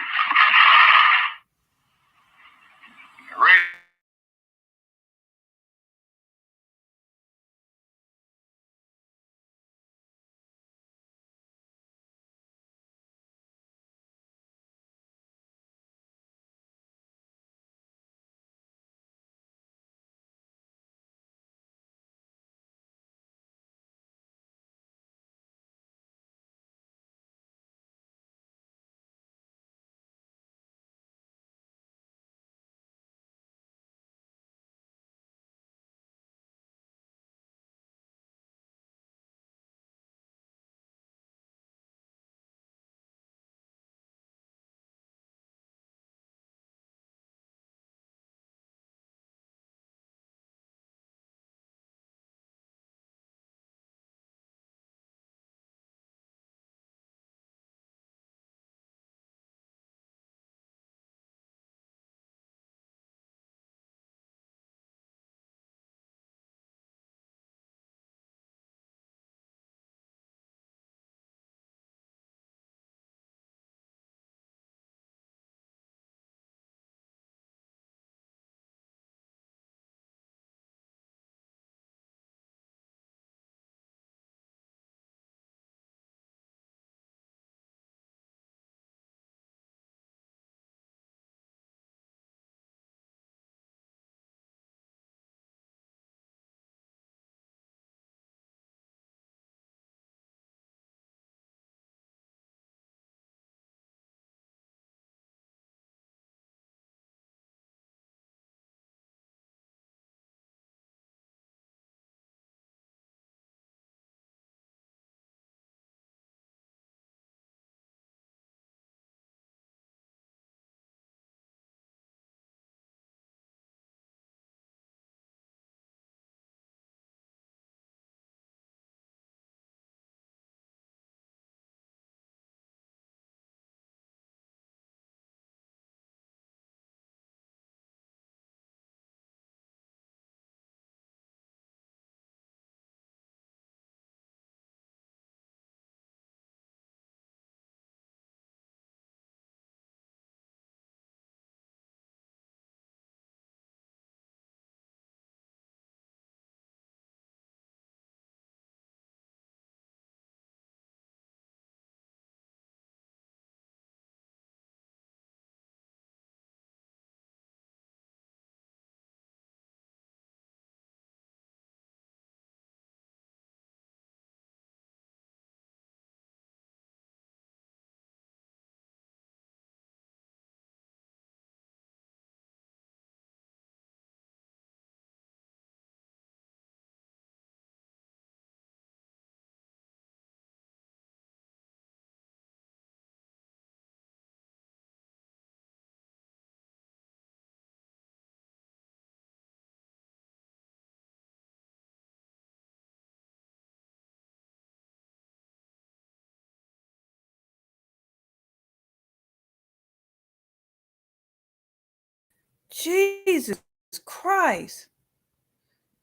Jesus Christ.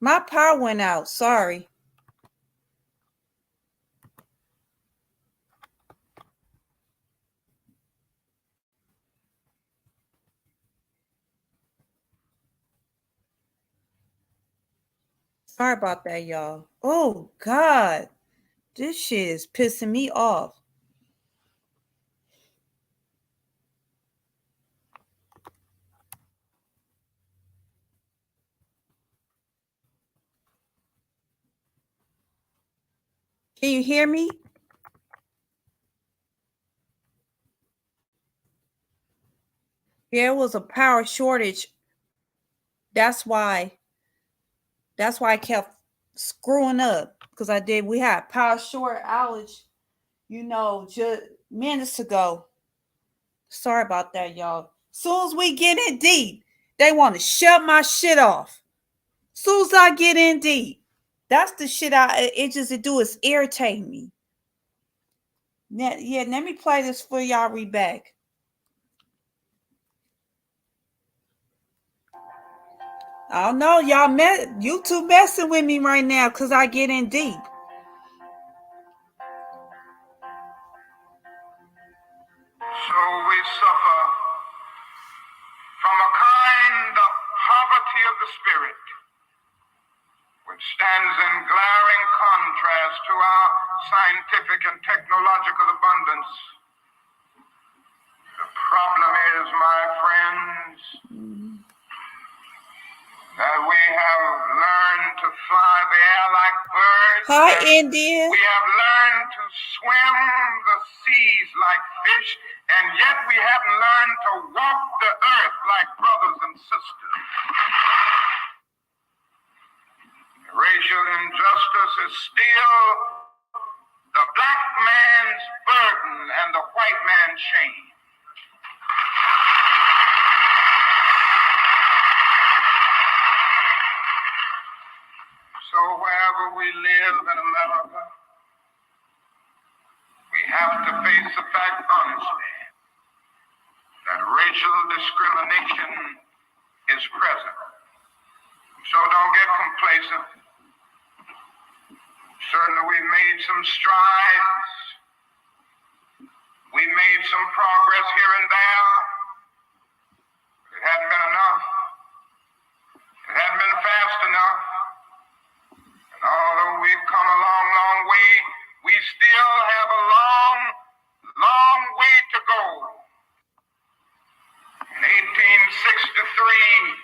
My power went out. Sorry. Sorry about that, y'all. Oh, God. This shit is pissing me off. Can you hear me? There was a power shortage. That's why I kept screwing up, because we had power short outage, just minutes ago. Sorry about that, y'all. Soon as we get in deep, they want to shut my shit off. Soon as I get in deep, that's the shit it irritate me. Yeah, let me play this for y'all. Read back. I don't know, y'all YouTube messing with me right now because I get in deep. So we suffer from a kind of poverty of the spirit, which stands in glaring contrast to our scientific and technological abundance. The problem is, my friends, that we have learned to fly the air like birds. Hi, India. We have learned to swim the seas like fish, and yet we haven't learned to walk the earth like brothers and sisters. Racial injustice is still the black man's burden and the white man's shame. So wherever we live in America, we have to face the fact honestly that racial discrimination is present. So don't get complacent. Certainly we've made some strides. We made some progress here and there. It hadn't been enough. It hadn't been fast enough. And although we've come a long, long way, we still have a long, long way to go. In 1863,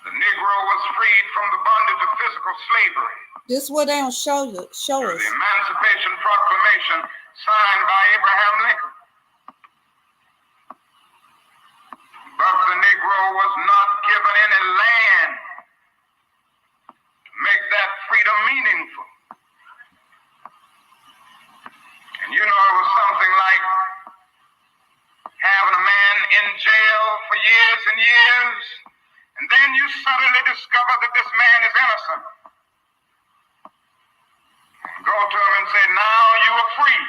the Negro was freed from the bondage of physical slavery. This is what they don't show us. The Emancipation Proclamation signed by Abraham Lincoln. But the Negro was not given any land to make that freedom meaningful. And it was something like having a man in jail for years and years, and then you suddenly discover that this man is innocent. Go to him and say, now you are free.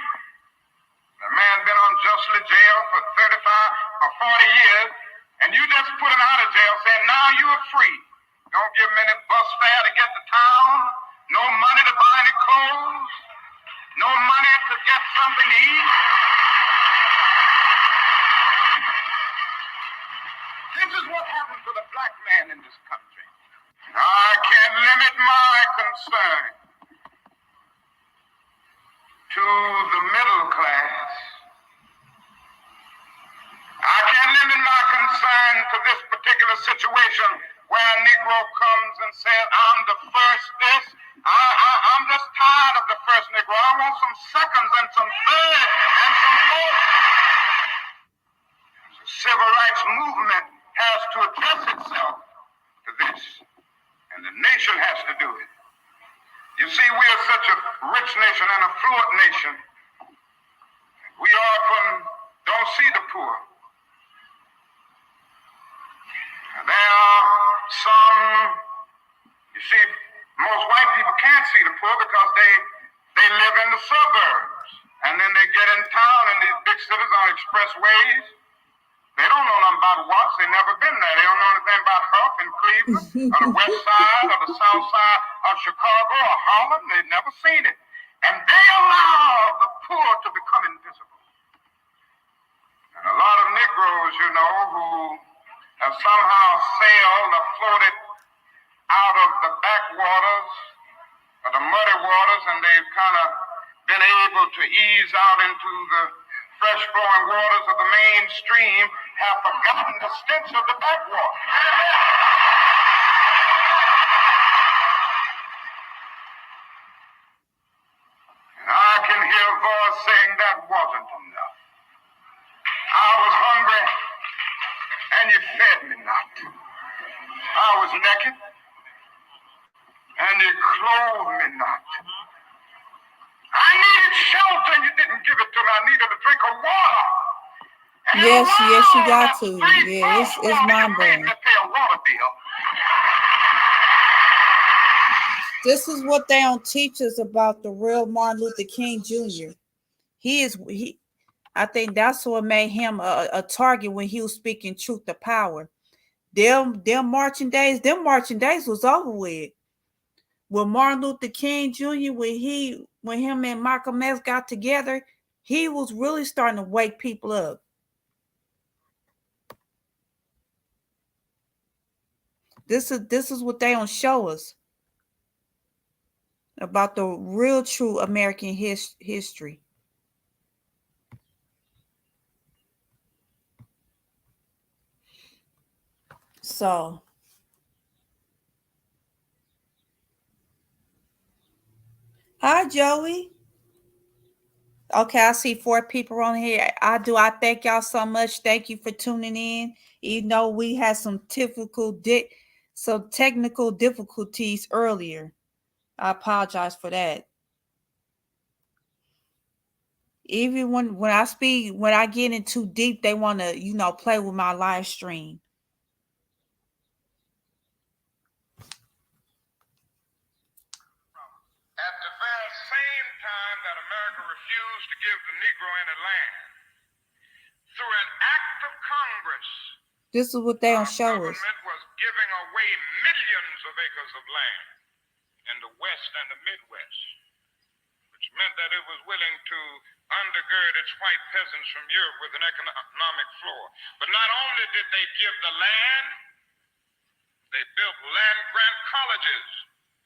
The man been unjustly jailed for 35 or 40 years, and you just put him out of jail saying, now you are free. Don't give him any bus fare to get to town, no money to buy any clothes, no money to get something to eat. This is what happens to the black man in this country. I can't limit my concern to the middle class. I can't limit my concern to this particular situation where a Negro comes and says, I'm the first this. I'm just tired of the first Negro. I want some seconds and some thirds and some fourths. The civil rights movement has to address itself to this, and the nation has to do it. You see, we are such a rich nation and affluent nation. We often don't see the poor. There are some, you see, most white people can't see the poor because they live in the suburbs. And then they get in town in these big cities on expressways, They don't know nothing about Watts. They never been there. They don't know anything about Huff and Cleveland or the west side or the south side of Chicago or Harlem. They've never seen it. And they allow the poor to become invisible. And a lot of Negroes, you know, who have somehow sailed or floated out of the backwaters or the muddy waters, and they've kind of been able to ease out into the fresh flowing waters of the mainstream, have forgotten the stench of the backwater. And I can hear a voice saying that wasn't enough. I was hungry, and you fed me not. I was naked, and you clothed me not. I needed shelter, and you didn't give it to me. I needed a drink of water. And Yes, yes, you wow, got that to. free Yeah, it's water mind made blowing. me pay a water bill. This is what they don't teach us about the real Martin Luther King Jr. I think that's what made him a target when he was speaking truth to power. Them marching days was over with. When Martin Luther King Jr., when him and Malcolm X got together, he was really starting to wake people up. This is what they don't show us about the real true American history. So hi, Joey. Okay, I see 4 people on here. I thank y'all so much. Thank you for tuning in. Even though we had some technical difficulties earlier, I apologize for that. Even when I speak, when I get in too deep, they want to, play with my live stream. At the very same time that America refused to give the Negro any land, through an act of Congress, This is what they don't show us. government was giving away millions of acres of land in the West and the Midwest, which meant that it was willing to undergird its white peasants from Europe with an economic floor. But not only did they give the land, they built land grant colleges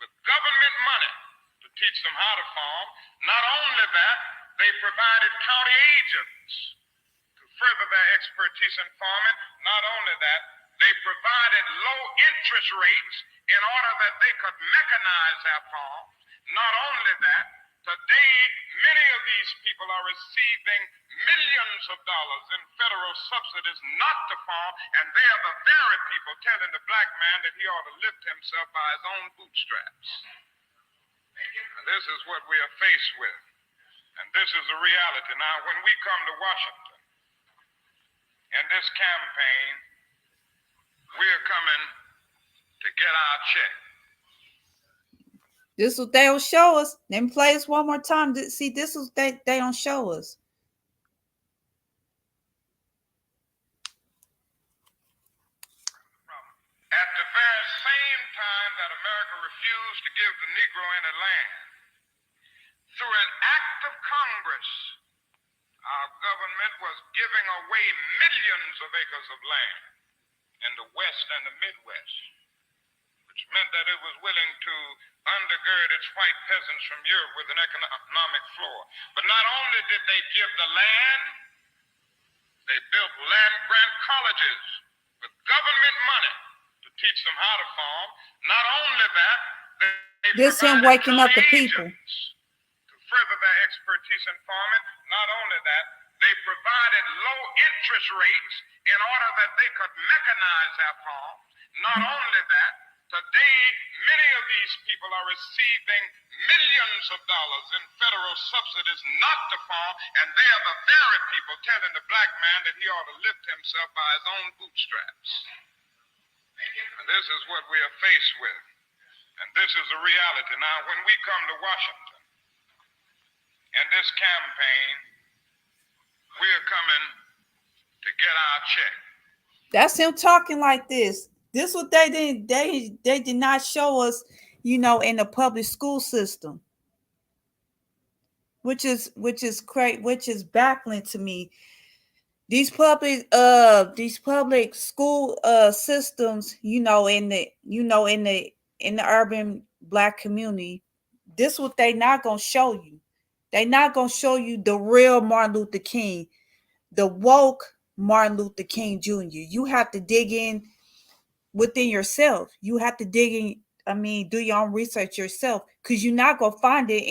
with government money to teach them how to farm. Not only that, they provided county agents to further their expertise in farming. Not only that, they provided low interest rates in order that they could mechanize their farms. Not only that, today many of these people are receiving millions of dollars in federal subsidies not to farm, and they are the very people telling the black man that he ought to lift himself by his own bootstraps. And this is what we are faced with. And this is the reality. Now, when we come to Washington, in this campaign, we're coming to get our check. This is what they don't show us. Let me play this one more time. See, this is what they don't show us. At the very same time that America refused to give the Negro any land, through an act of Congress, our government was giving away millions of acres of land in the West and the Midwest, which meant that it was willing to undergird its white peasants from Europe with an economic floor. But not only did they give the land, they built land grant colleges with government money to teach them how to farm. Not only that, they This him waking up the people. To further their expertise in farming. Not only that, they provided low interest rates in order that they could mechanize their farms. Not only that, today many of these people are receiving millions of dollars in federal subsidies not to farm, and they are the very people telling the black man that he ought to lift himself by his own bootstraps. And this is what we are faced with. And this is the reality. Now, when we come to Washington, in this campaign, we're coming to get our check. That's him talking like this. This what they did. They did not show us, in the public school system, which is great, which is baffling to me. These public school systems, in the urban Black community, this what they not gonna show you. They not gonna show you the real Martin Luther King, the woke Martin Luther King Jr. You have to dig in within yourself. You have to dig in. Do your own research yourself, because you're not gonna find it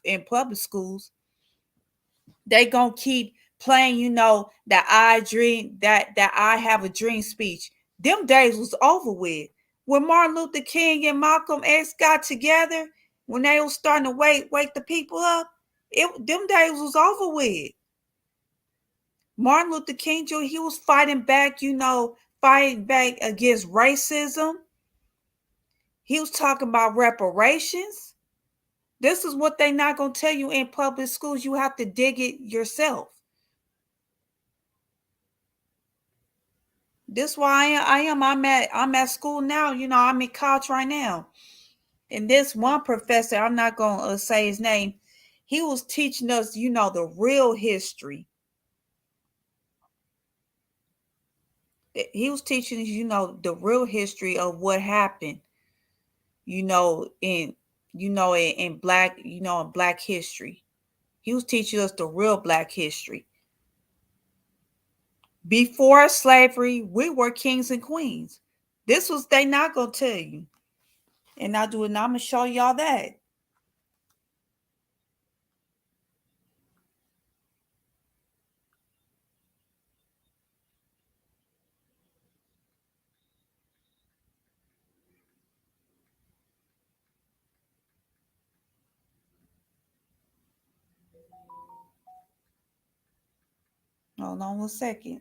in public schools. They gonna keep playing, that I dream, that I have a dream speech. Them days was over with. When Martin Luther King and Malcolm X got together, when they was starting to wake the people up, them days was over with. Martin Luther King Jr., he was fighting back, fighting back against racism. He was talking about reparations. This is what they not going to tell you in public schools. You have to dig it yourself. This why I'm at school now. I'm in college right now. And this one professor, I'm not going to say his name, he was teaching us, the real history. He was teaching us, the real history of what happened, in Black, in Black history. He was teaching us the real Black history. Before slavery, we were kings and queens. This was they not gonna tell you. And I'm gonna show y'all that. Hold on 1 second.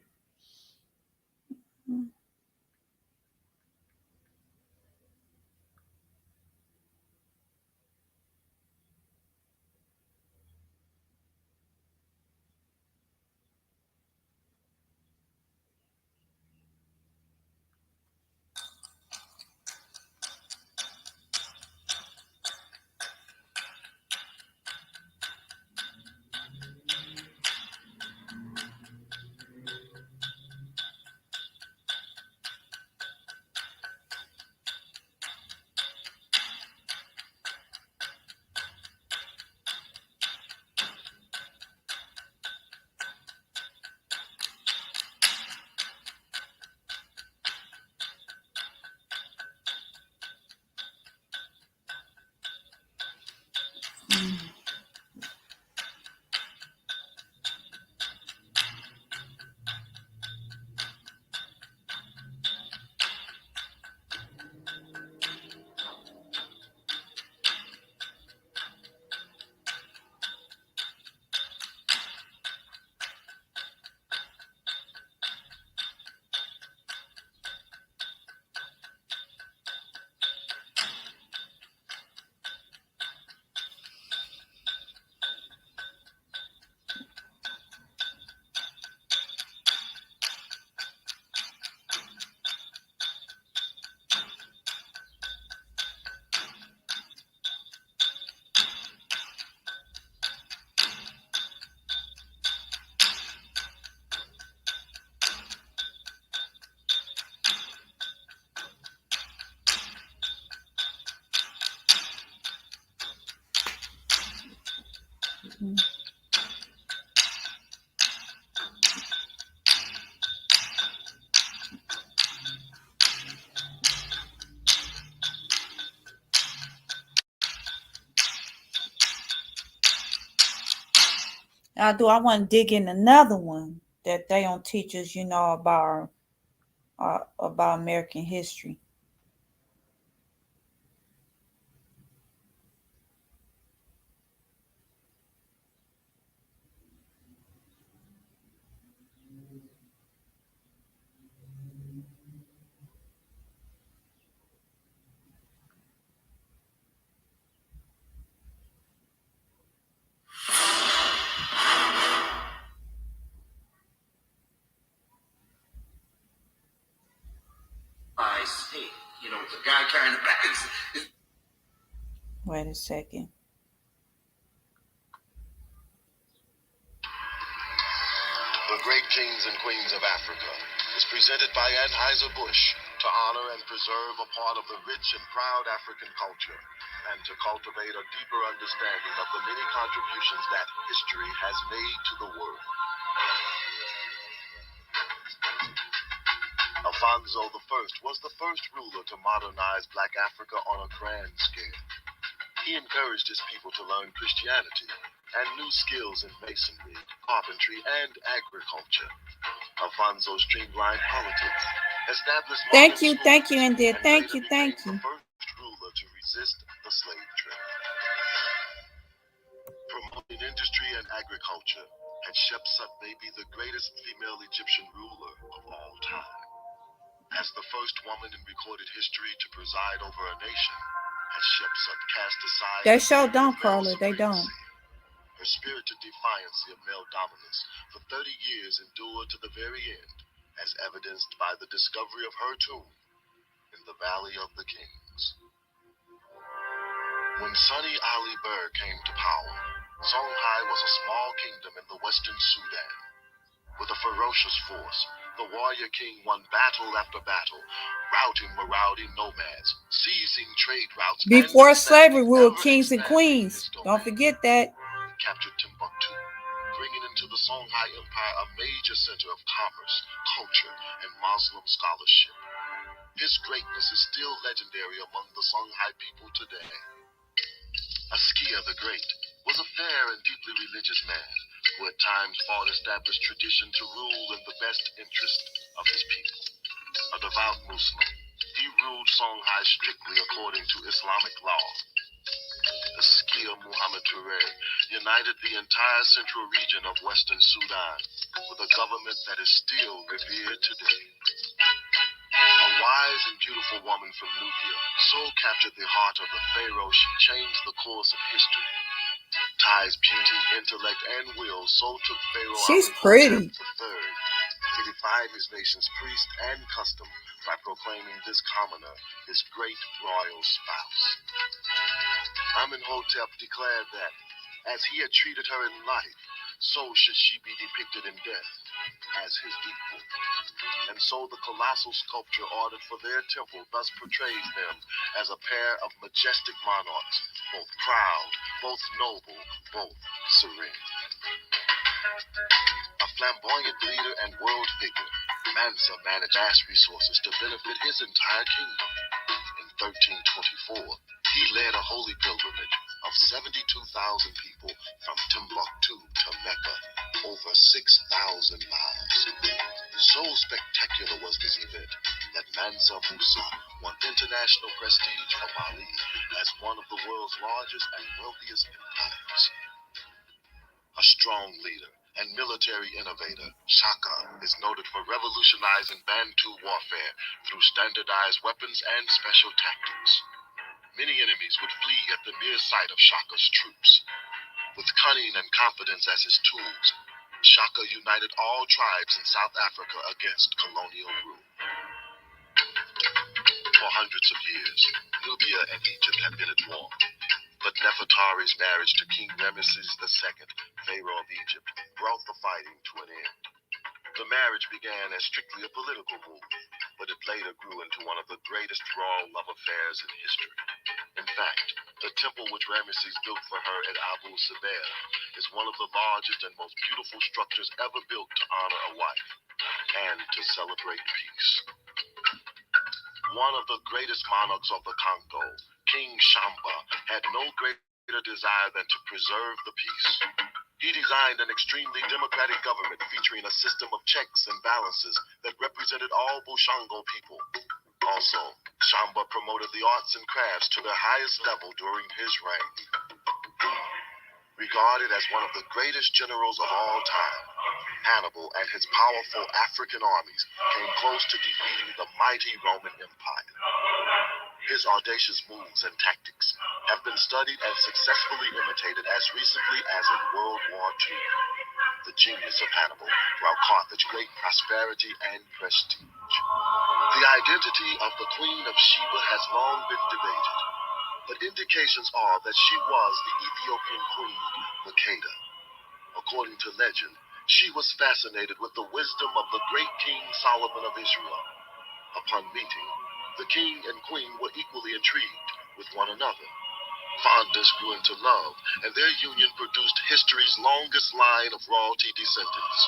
I want to dig in another one that they don't teach us, about American history. The guy carrying the bag is Wait a second. The Great Kings and Queens of Africa is presented by Anheuser-Busch to honor and preserve a part of the rich and proud African culture and to cultivate a deeper understanding of the many contributions that history has made to the world. Alfonso I was the first ruler to modernize Black Africa on a grand scale. He encouraged his people to learn Christianity and new skills in masonry, carpentry, and agriculture. Alfonso streamlined politics, established Thank you, and India. Thank later you, thank became you. the first ruler to resist the slave trade. Promoting industry and agriculture, Hatshepsut may be the greatest female Egyptian ruler of all time. As the first woman in recorded history to preside over a nation, Hatshepsut cast aside They sure don't, Carla. They don't. her spirited defiance of male dominance for 30 years endured to the very end, as evidenced by the discovery of her tomb in the Valley of the Kings. When Sani Ali Berr came to power, Songhai was a small kingdom in the western Sudan. With a ferocious force, the warrior king won battle after battle, routing marauding nomads, seizing trade routes. Before and slavery, we were ever kings and expanding queens. his Don't domain. forget that. He captured Timbuktu, bringing into the Songhai Empire a major center of commerce, culture, and Muslim scholarship. His greatness is still legendary among the Songhai people today. Askia the Great was a fair and deeply religious man who at times fought established tradition to rule in the best interest of his people. A devout Muslim, he ruled Songhai strictly according to Islamic law. Askia Muhammad Touré united the entire central region of western Sudan with a government that is still revered today. A wise and beautiful woman from Nubia so captured the heart of the pharaoh she changed the course of history. Ty's beauty, intellect, and will so took Pharaoh She's Amenhotep pretty. III. He defied his nation's priest and custom by proclaiming this commoner his great royal spouse. Amenhotep declared that, as he had treated her in life, so should she be depicted in death as his equal. And so the colossal sculpture ordered for their temple thus portrays them as a pair of majestic monarchs, both proud, both noble, both serene. A flamboyant leader and world figure, Mansa managed vast resources to benefit his entire kingdom. In 1324, he led a holy pilgrimage of 72,000 people from Timbuktu to Mecca, over 6,000 miles. So spectacular was this event that Mansa Musa won international prestige for Mali as one of the world's largest and wealthiest empires. A strong leader and military innovator, Shaka is noted for revolutionizing Bantu warfare through standardized weapons and special tactics. Many enemies would flee at the mere sight of Shaka's troops. With cunning and confidence as his tools, Shaka united all tribes in South Africa against colonial rule. For hundreds of years, Nubia and Egypt had been at war. But Nefertari's marriage to King Ramesses II, Pharaoh of Egypt, brought the fighting to an end. The marriage began as strictly a political move, but it later grew into one of the greatest royal love affairs in history. In fact, the temple which Ramesses built for her at Abu Simbel is one of the largest and most beautiful structures ever built to honor a wife and to celebrate peace. One of the greatest monarchs of the Congo, King Shamba, had no greater desire than to preserve the peace. He designed an extremely democratic government featuring a system of checks and balances that represented all Bushango people. Also, Shamba promoted the arts and crafts to their highest level during his reign. Regarded as one of the greatest generals of all time, Hannibal and his powerful African armies came close to defeating the mighty Roman Empire. His audacious moves and tactics have been studied and successfully imitated as recently as in World War II. The genius of Hannibal brought Carthage great prosperity and prestige. The identity of the Queen of Sheba has long been debated, but indications are that she was the Ethiopian queen, Makeda. According to legend, she was fascinated with the wisdom of the great King Solomon of Israel. Upon meeting, the king and queen were equally intrigued with one another. Fondness grew into love, and their union produced history's longest line of royalty descendants.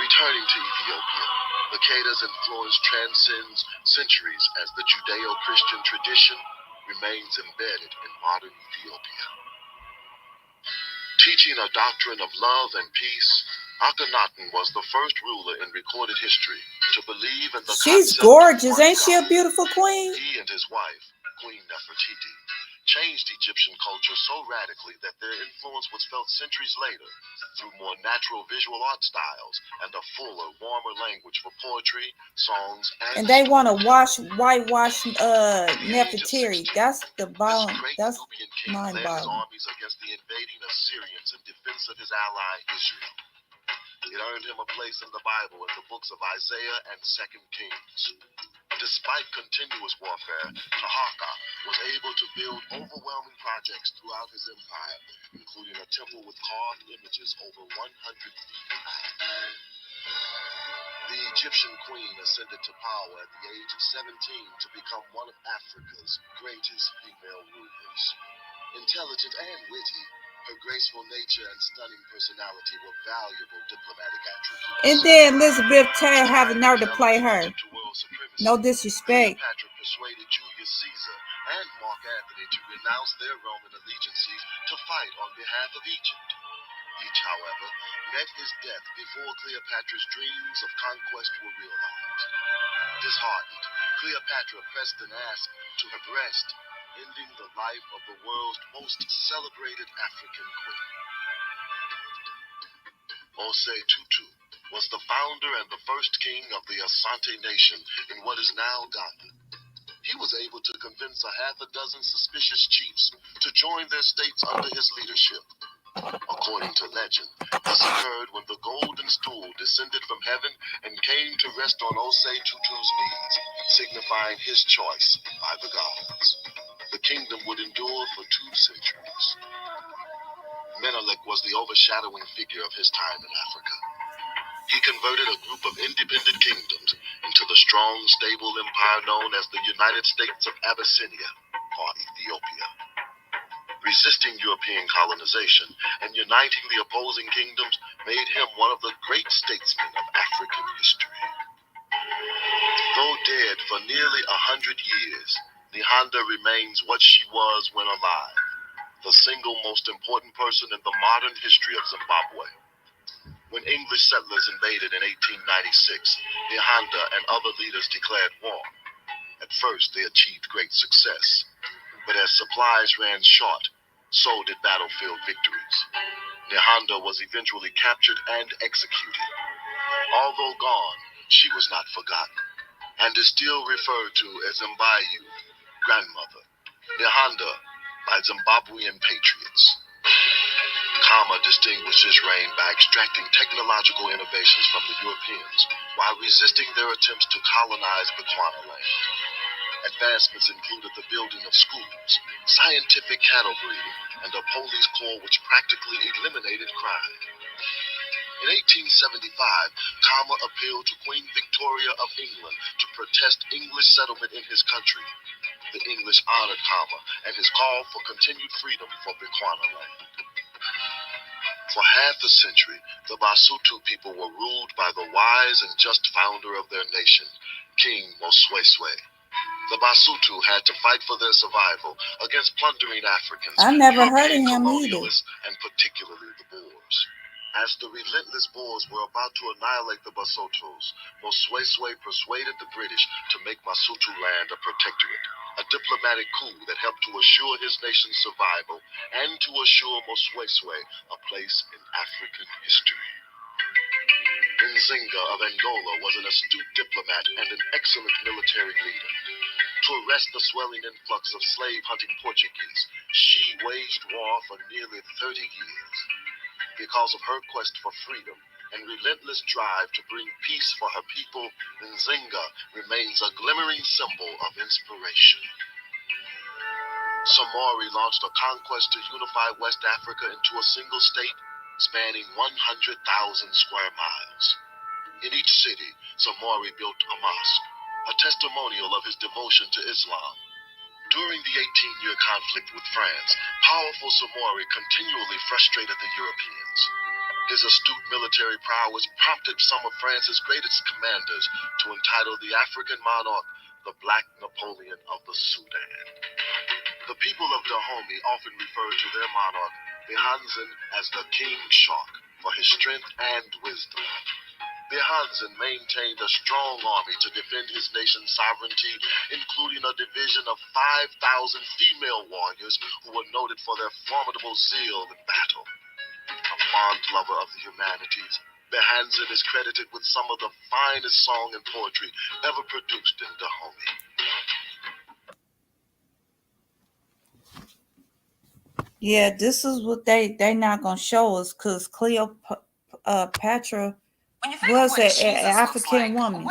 Returning to Ethiopia, Makeda's influence transcends centuries as the Judeo-Christian tradition remains embedded in modern Ethiopia. Teaching a doctrine of love and peace, Akhenaten was the first ruler in recorded history to believe in the She's concept gorgeous. of one Ain't she a God. beautiful queen? He and his wife, Queen Nefertiti, changed Egyptian culture so radically that their influence was felt centuries later through more natural visual art styles and a fuller, warmer language for poetry, songs, And they want to storytelling. whitewash Nefertiti. That's the This bottom. great That's Nubian king led his mind-boggling. armies against the invading Assyrians in defense of his ally Israel. It earned him a place in the Bible in the books of Isaiah and 2 Kings. Despite continuous warfare, Taharqa was able to build overwhelming projects throughout his empire, including a temple with carved images over 100 feet high. The Egyptian queen ascended to power at the age of 17 to become one of Africa's greatest female rulers. Intelligent and witty, her graceful nature and stunning personality were valuable diplomatic attributes. And then Elizabeth Taylor have the nerve to play her. No disrespect. Cleopatra persuaded Julius Caesar and Mark Antony to renounce their Roman allegiances to fight on behalf of Egypt. Each, however, met his death before Cleopatra's dreams of conquest were realized. Disheartened, Cleopatra pressed an ask to her breast, ending the life of the world's most celebrated African queen. Osei Tutu was the founder and the first king of the Asante Nation in what is now Ghana. He was able to convince a half a dozen suspicious chiefs to join their states under his leadership. According to legend, this occurred when the golden stool descended from heaven and came to rest on Osei Tutu's knees, signifying his choice by the gods. The kingdom would endure for 2 centuries. Menelik was the overshadowing figure of his time in Africa. He converted a group of independent kingdoms into the strong, stable empire known as the United States of Abyssinia, or Ethiopia. Resisting European colonization and uniting the opposing kingdoms made him one of the great statesmen of African history. Though dead for nearly 100 years, Nihanda remains what she was when alive, the single most important person in the modern history of Zimbabwe. When English settlers invaded in 1896, Nihanda and other leaders declared war. At first, they achieved great success, but as supplies ran short, so did battlefield victories. Nihanda was eventually captured and executed. Although gone, she was not forgotten, and is still referred to as Mbayu, grandmother, Nihanda, by Zimbabwean patriots. Khama distinguished his reign by extracting technological innovations from the Europeans while resisting their attempts to colonize Bechuanaland. Advancements included the building of schools, scientific cattle breeding, and a police corps which practically eliminated crime. In 1875, Khama appealed to Queen Victoria of England to protest English settlement in his country. The English honored Khama and his call for continued freedom for Bechuanaland. For half a century, the Basotho people were ruled by the wise and just founder of their nation, King Mosweswe. The Basotho had to fight for their survival against plundering Africans, I never heard of European him either. colonialists, and particularly the Boers. As the relentless Boers were about to annihilate the Basotos, Mosweswe persuaded the British to make Basotho land a protectorate, a diplomatic coup that helped to assure his nation's survival and to assure Mosweswe a place in African history. Nzinga of Angola was an astute diplomat and an excellent military leader. To arrest the swelling influx of slave-hunting Portuguese, she waged war for nearly 30 years. Because of her quest for freedom and relentless drive to bring peace for her people, Nzinga remains a glimmering symbol of inspiration. Somori launched a conquest to unify West Africa into a single state spanning 100,000 square miles. In each city, Somori built a mosque, a testimonial of his devotion to Islam. During the 18-year conflict with France, powerful Somori continually frustrated the Europeans. His astute military prowess prompted some of France's greatest commanders to entitle the African monarch the Black Napoleon of the Sudan. The people of Dahomey often refer to their monarch, Behanzin, as the King Shark for his strength and wisdom. Behanzin maintained a strong army to defend his nation's sovereignty, including a division of 5,000 female warriors who were noted for their formidable zeal in battle. A fond lover of the humanities, Behanzin is credited with some of the finest song and poetry ever produced in Dahomey. Yeah, this is what they not gonna show us, because Cleopatra was an African woman.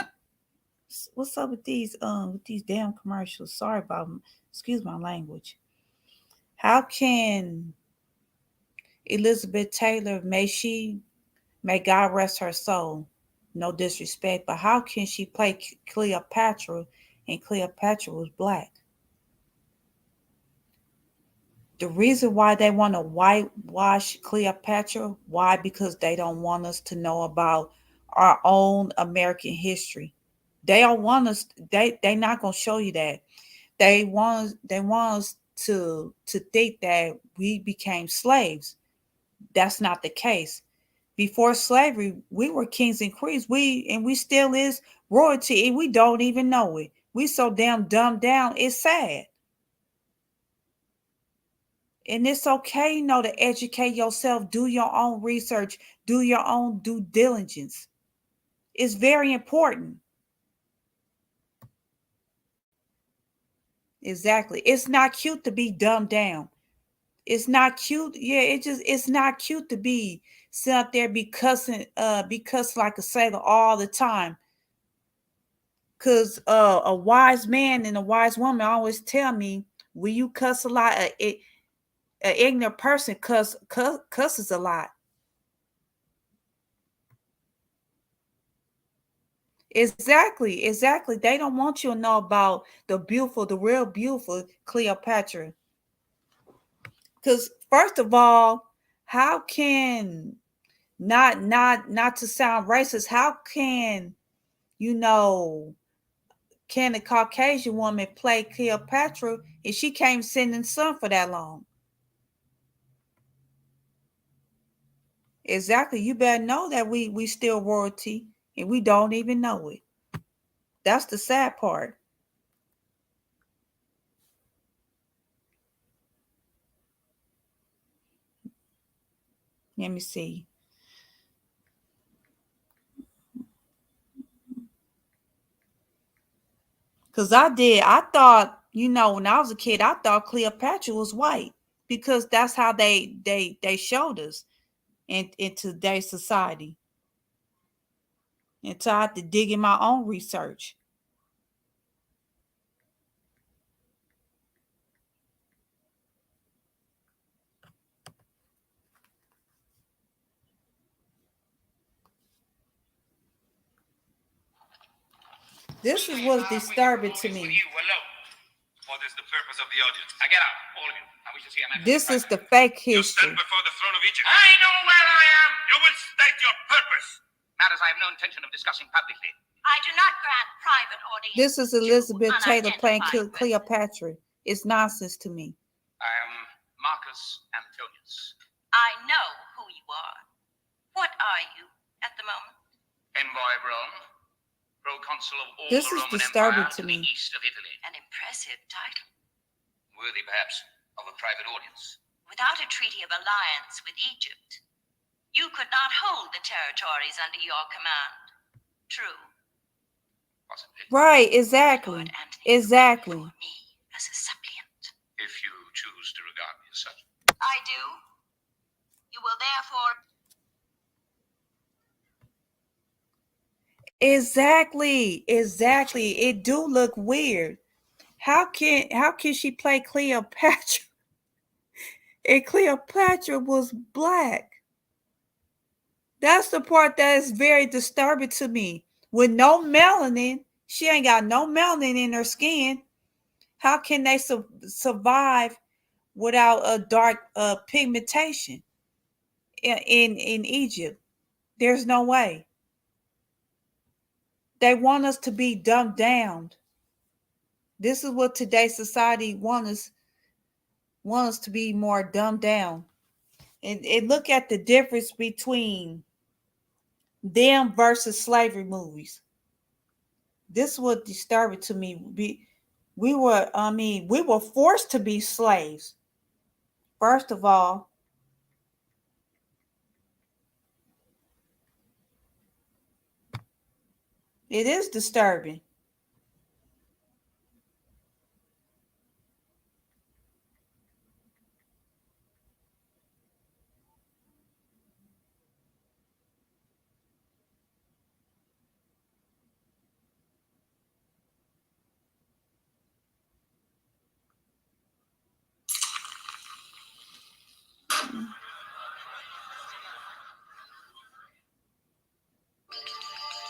What's up with these damn commercials? Sorry about, excuse my language. How can Elizabeth Taylor, may God rest her soul, no disrespect, but how can she play Cleopatra and Cleopatra was black? The reason why they want to whitewash Cleopatra, why? Because they don't want us to know about our own American history. They don't want us, they not gonna show you that. They want us to think that we became slaves. That's not the case. Before slavery, we were kings and queens. We still is royalty, and we don't even know it. We so damn dumbed down, it's sad. And it's okay, to educate yourself, do your own research, do your own due diligence. It's very important. Exactly. It's not cute to be dumbed down. It's not cute. Yeah, it's not cute to be sit up there be cussing like a sailor all the time. Cause a wise man and a wise woman always tell me, when you cuss a lot, an ignorant person cusses a lot. Exactly. They don't want you to know about the real beautiful Cleopatra. Because first of all, how can not to sound racist, how can can a Caucasian woman play Cleopatra if she can't sit in the sun for that long? Exactly. You better know that we still royalty and we don't even know it. That's the sad part. Let me see. Because I thought, when I was a kid, I thought Cleopatra was white, because that's how they showed us in today's society. Until I had to dig in my own research. This is what's disturbing to me. What is the purpose of the audience? Now get out, all of you. I wish to see a man. This is the fake You history. stand before the throne of Egypt. I know where I am. You will state your purpose. Matters I have no intention of discussing publicly. I do not grant private audience. This is Elizabeth Taylor playing Cleopatra. It's nonsense to me. I am Marcus Antonius. I know who you are. What are you at the moment? Envoy of Rome. Proconsul of all This the is Roman disturbing Empire to to me. the east of Italy. An impressive title. Worthy, perhaps, of a private audience. Without a treaty of alliance with Egypt, you could not hold the territories under your command. True. Possibly. Right, exactly. Exactly. For me as a suppliant. If you choose to regard me as such. I do. You will therefore Exactly. It do look weird. How can she play Cleopatra? And Cleopatra was black. That's the part that is very disturbing to me. With no melanin, she ain't got no melanin in her skin. How can they survive without a dark pigmentation in Egypt? There's no way. They want us to be dumbed down. This is what today's society want us to be more dumbed down. And look at the difference between them versus slavery movies. This was disturbing to me. We were forced to be slaves. First of all, it is disturbing.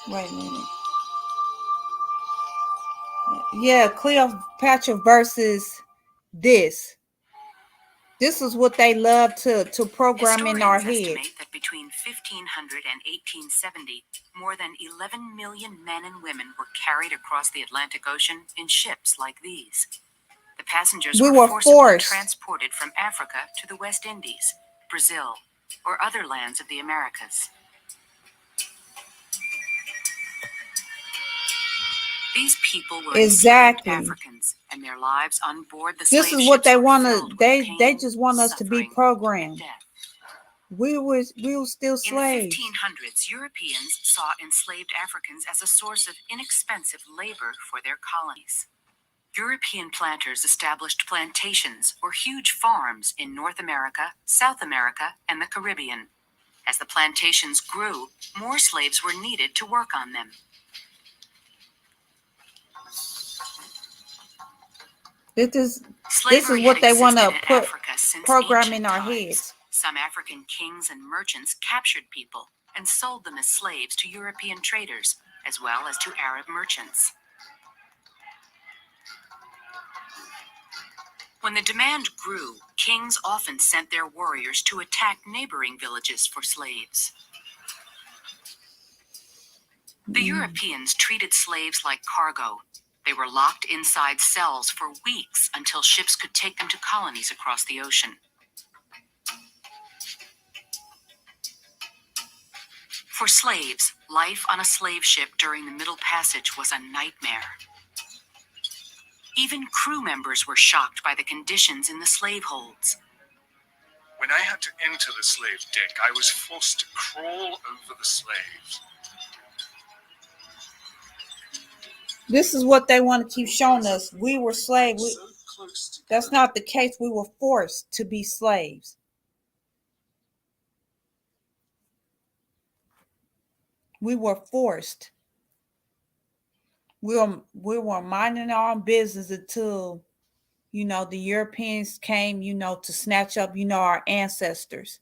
Wait a minute. Yeah, Cleopatra versus this. This is what they love to program in our head. Estimate that between 1500 and 1870, more than 11 million men and women were carried across the Atlantic Ocean in ships like these. The passengers were forcibly transported from Africa to the West Indies, Brazil, or other lands of the Americas. These people were enslaved Africans, and their lives on board the slave ships. This is what they want to. They just want us to be programmed. We were still slaves. In the 1500s, Europeans saw enslaved Africans as a source of inexpensive labor for their colonies. European planters established plantations or huge farms in North America, South America, and the Caribbean. As the plantations grew, more slaves were needed to work on them. This is what they want to put program in our heads. Some African kings and merchants captured people and sold them as slaves to European traders, as well as to Arab merchants. When the demand grew, kings often sent their warriors to attack neighboring villages for slaves. The Europeans treated slaves like cargo. They were locked inside cells for weeks until ships could take them to colonies across the ocean. For slaves, life on a slave ship during the Middle Passage was a nightmare. Even crew members were shocked by the conditions in the slave holds. When I had to enter the slave deck, I was forced to crawl over the slaves. This is what they want to keep showing us. We were slaves. That's not the case. We were forced to be slaves. We were forced. We were minding our own business until, the Europeans came, to snatch up, our ancestors.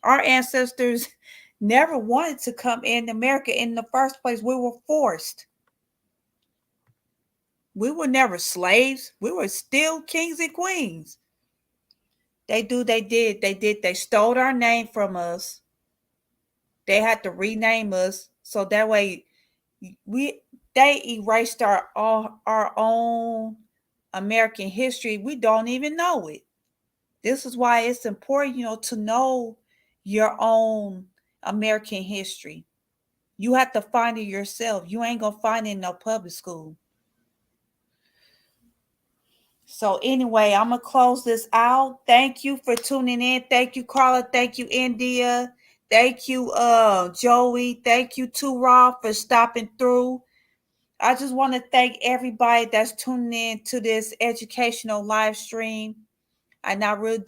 Our ancestors never wanted to come in America in the first place. We were forced. We were never slaves. We were still kings and queens. They stole our name from us. They had to rename us. So that way they erased our own American history. We don't even know it. This is why it's important, to know your own American history. You have to find it yourself. You ain't gonna find it in no public school. So anyway, I'm going to close this out. Thank you for tuning in. Thank you, Carla. Thank you, India. Thank you, Joey. Thank you, Too Raw, for stopping through. I just want to thank everybody that's tuning in to this educational live stream. And I really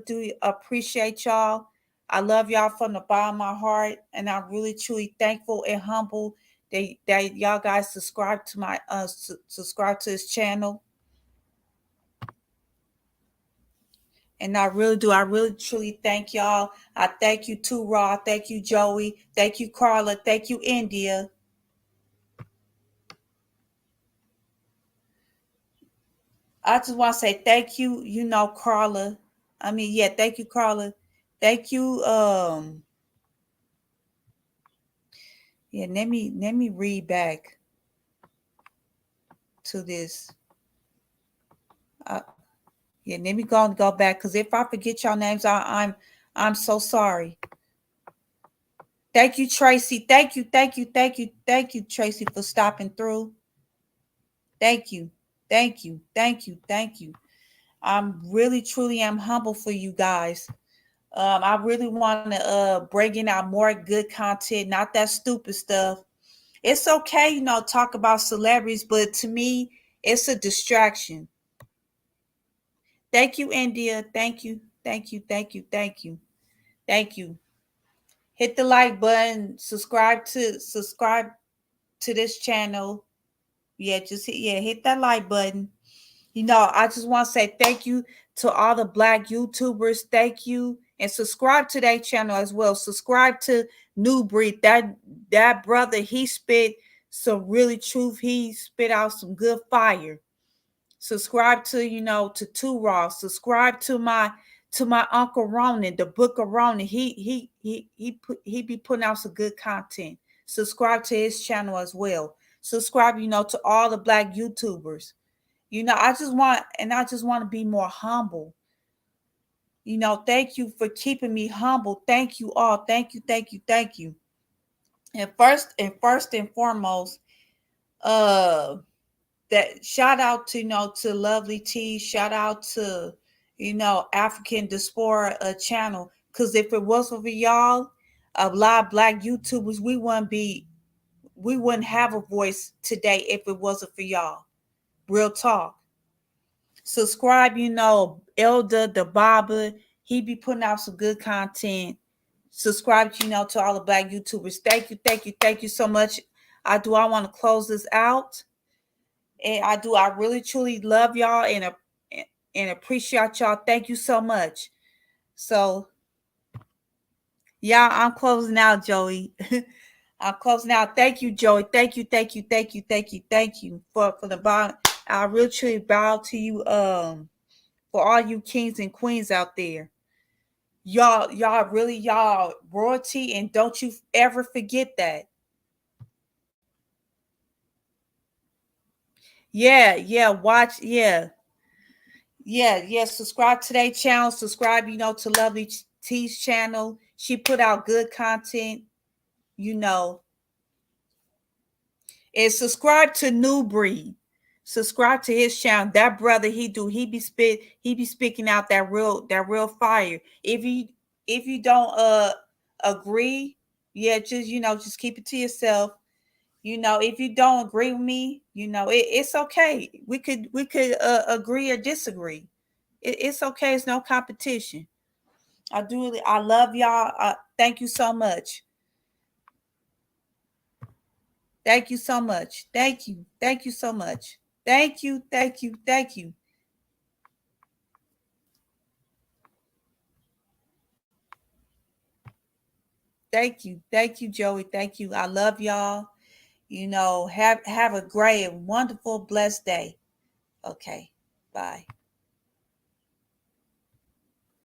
do appreciate y'all. I love y'all from the bottom of my heart. And I'm really, truly thankful and humble that y'all guys subscribe to my subscribe to this channel. And I really truly thank y'all. I thank you too, Raw. Thank you, Joey. Thank you, Carla. Thank you, India. I just want to say thank you, Carla. Thank you, Carla. Thank you. Let me read back to this. Let me go back, because if I forget y'all names, I'm so sorry. Thank you, Tracy. Thank you, Tracy, for stopping through. Thank you. I'm really, truly am humble for you guys. I really want to bring out more good content, not that stupid stuff. It's okay, talk about celebrities, but to me, it's a distraction. Thank you, India. Thank you. Hit the like button. Subscribe to this channel. Hit that like button. I just want to say thank you to all the Black YouTubers. Thank you. And subscribe to that channel as well. Subscribe to New Breed. That brother, he spit some really truth. He spit out some good fire. Subscribe to, to Two Raw. Subscribe to my Uncle Ronan, the Book of Ronan. He be putting out some good content. Subscribe to his channel as well. Subscribe, to all the Black YouTubers. I just want to be more humble. Thank you for keeping me humble. Thank you all. Thank you. And first and foremost, that shout out to Lovely T, shout out to African Diaspora channel, because if it wasn't for y'all, a lot of Black YouTubers, we wouldn't have a voice today if it wasn't for y'all. Real talk. Subscribe, Elder the Barber, he be putting out some good content. Subscribe, to all the Black YouTubers. Thank you so much. I want to close this out. And I really truly love y'all and appreciate y'all. Thank you so much. So, I'm closing out, Joey. I'm closing out. Thank you, Joey. Thank you for the bottom. I really truly bow to you for all you kings and queens out there. Y'all royalty, and don't you ever forget that. Watch, subscribe to their channel. Subscribe, to Lovely T's channel. She put out good content, and subscribe to New Breed. Subscribe to his channel. That brother, he be speaking out that real fire. If you don't agree, just keep it to yourself. If you don't agree with me, it's okay. We could agree or disagree. It's okay. It's no competition. I love y'all. Thank you so much. Thank you so much. Thank you so much. Thank you. Thank you, Joey. Thank you. I love y'all. Have a great and wonderful, blessed day. Okay. Bye.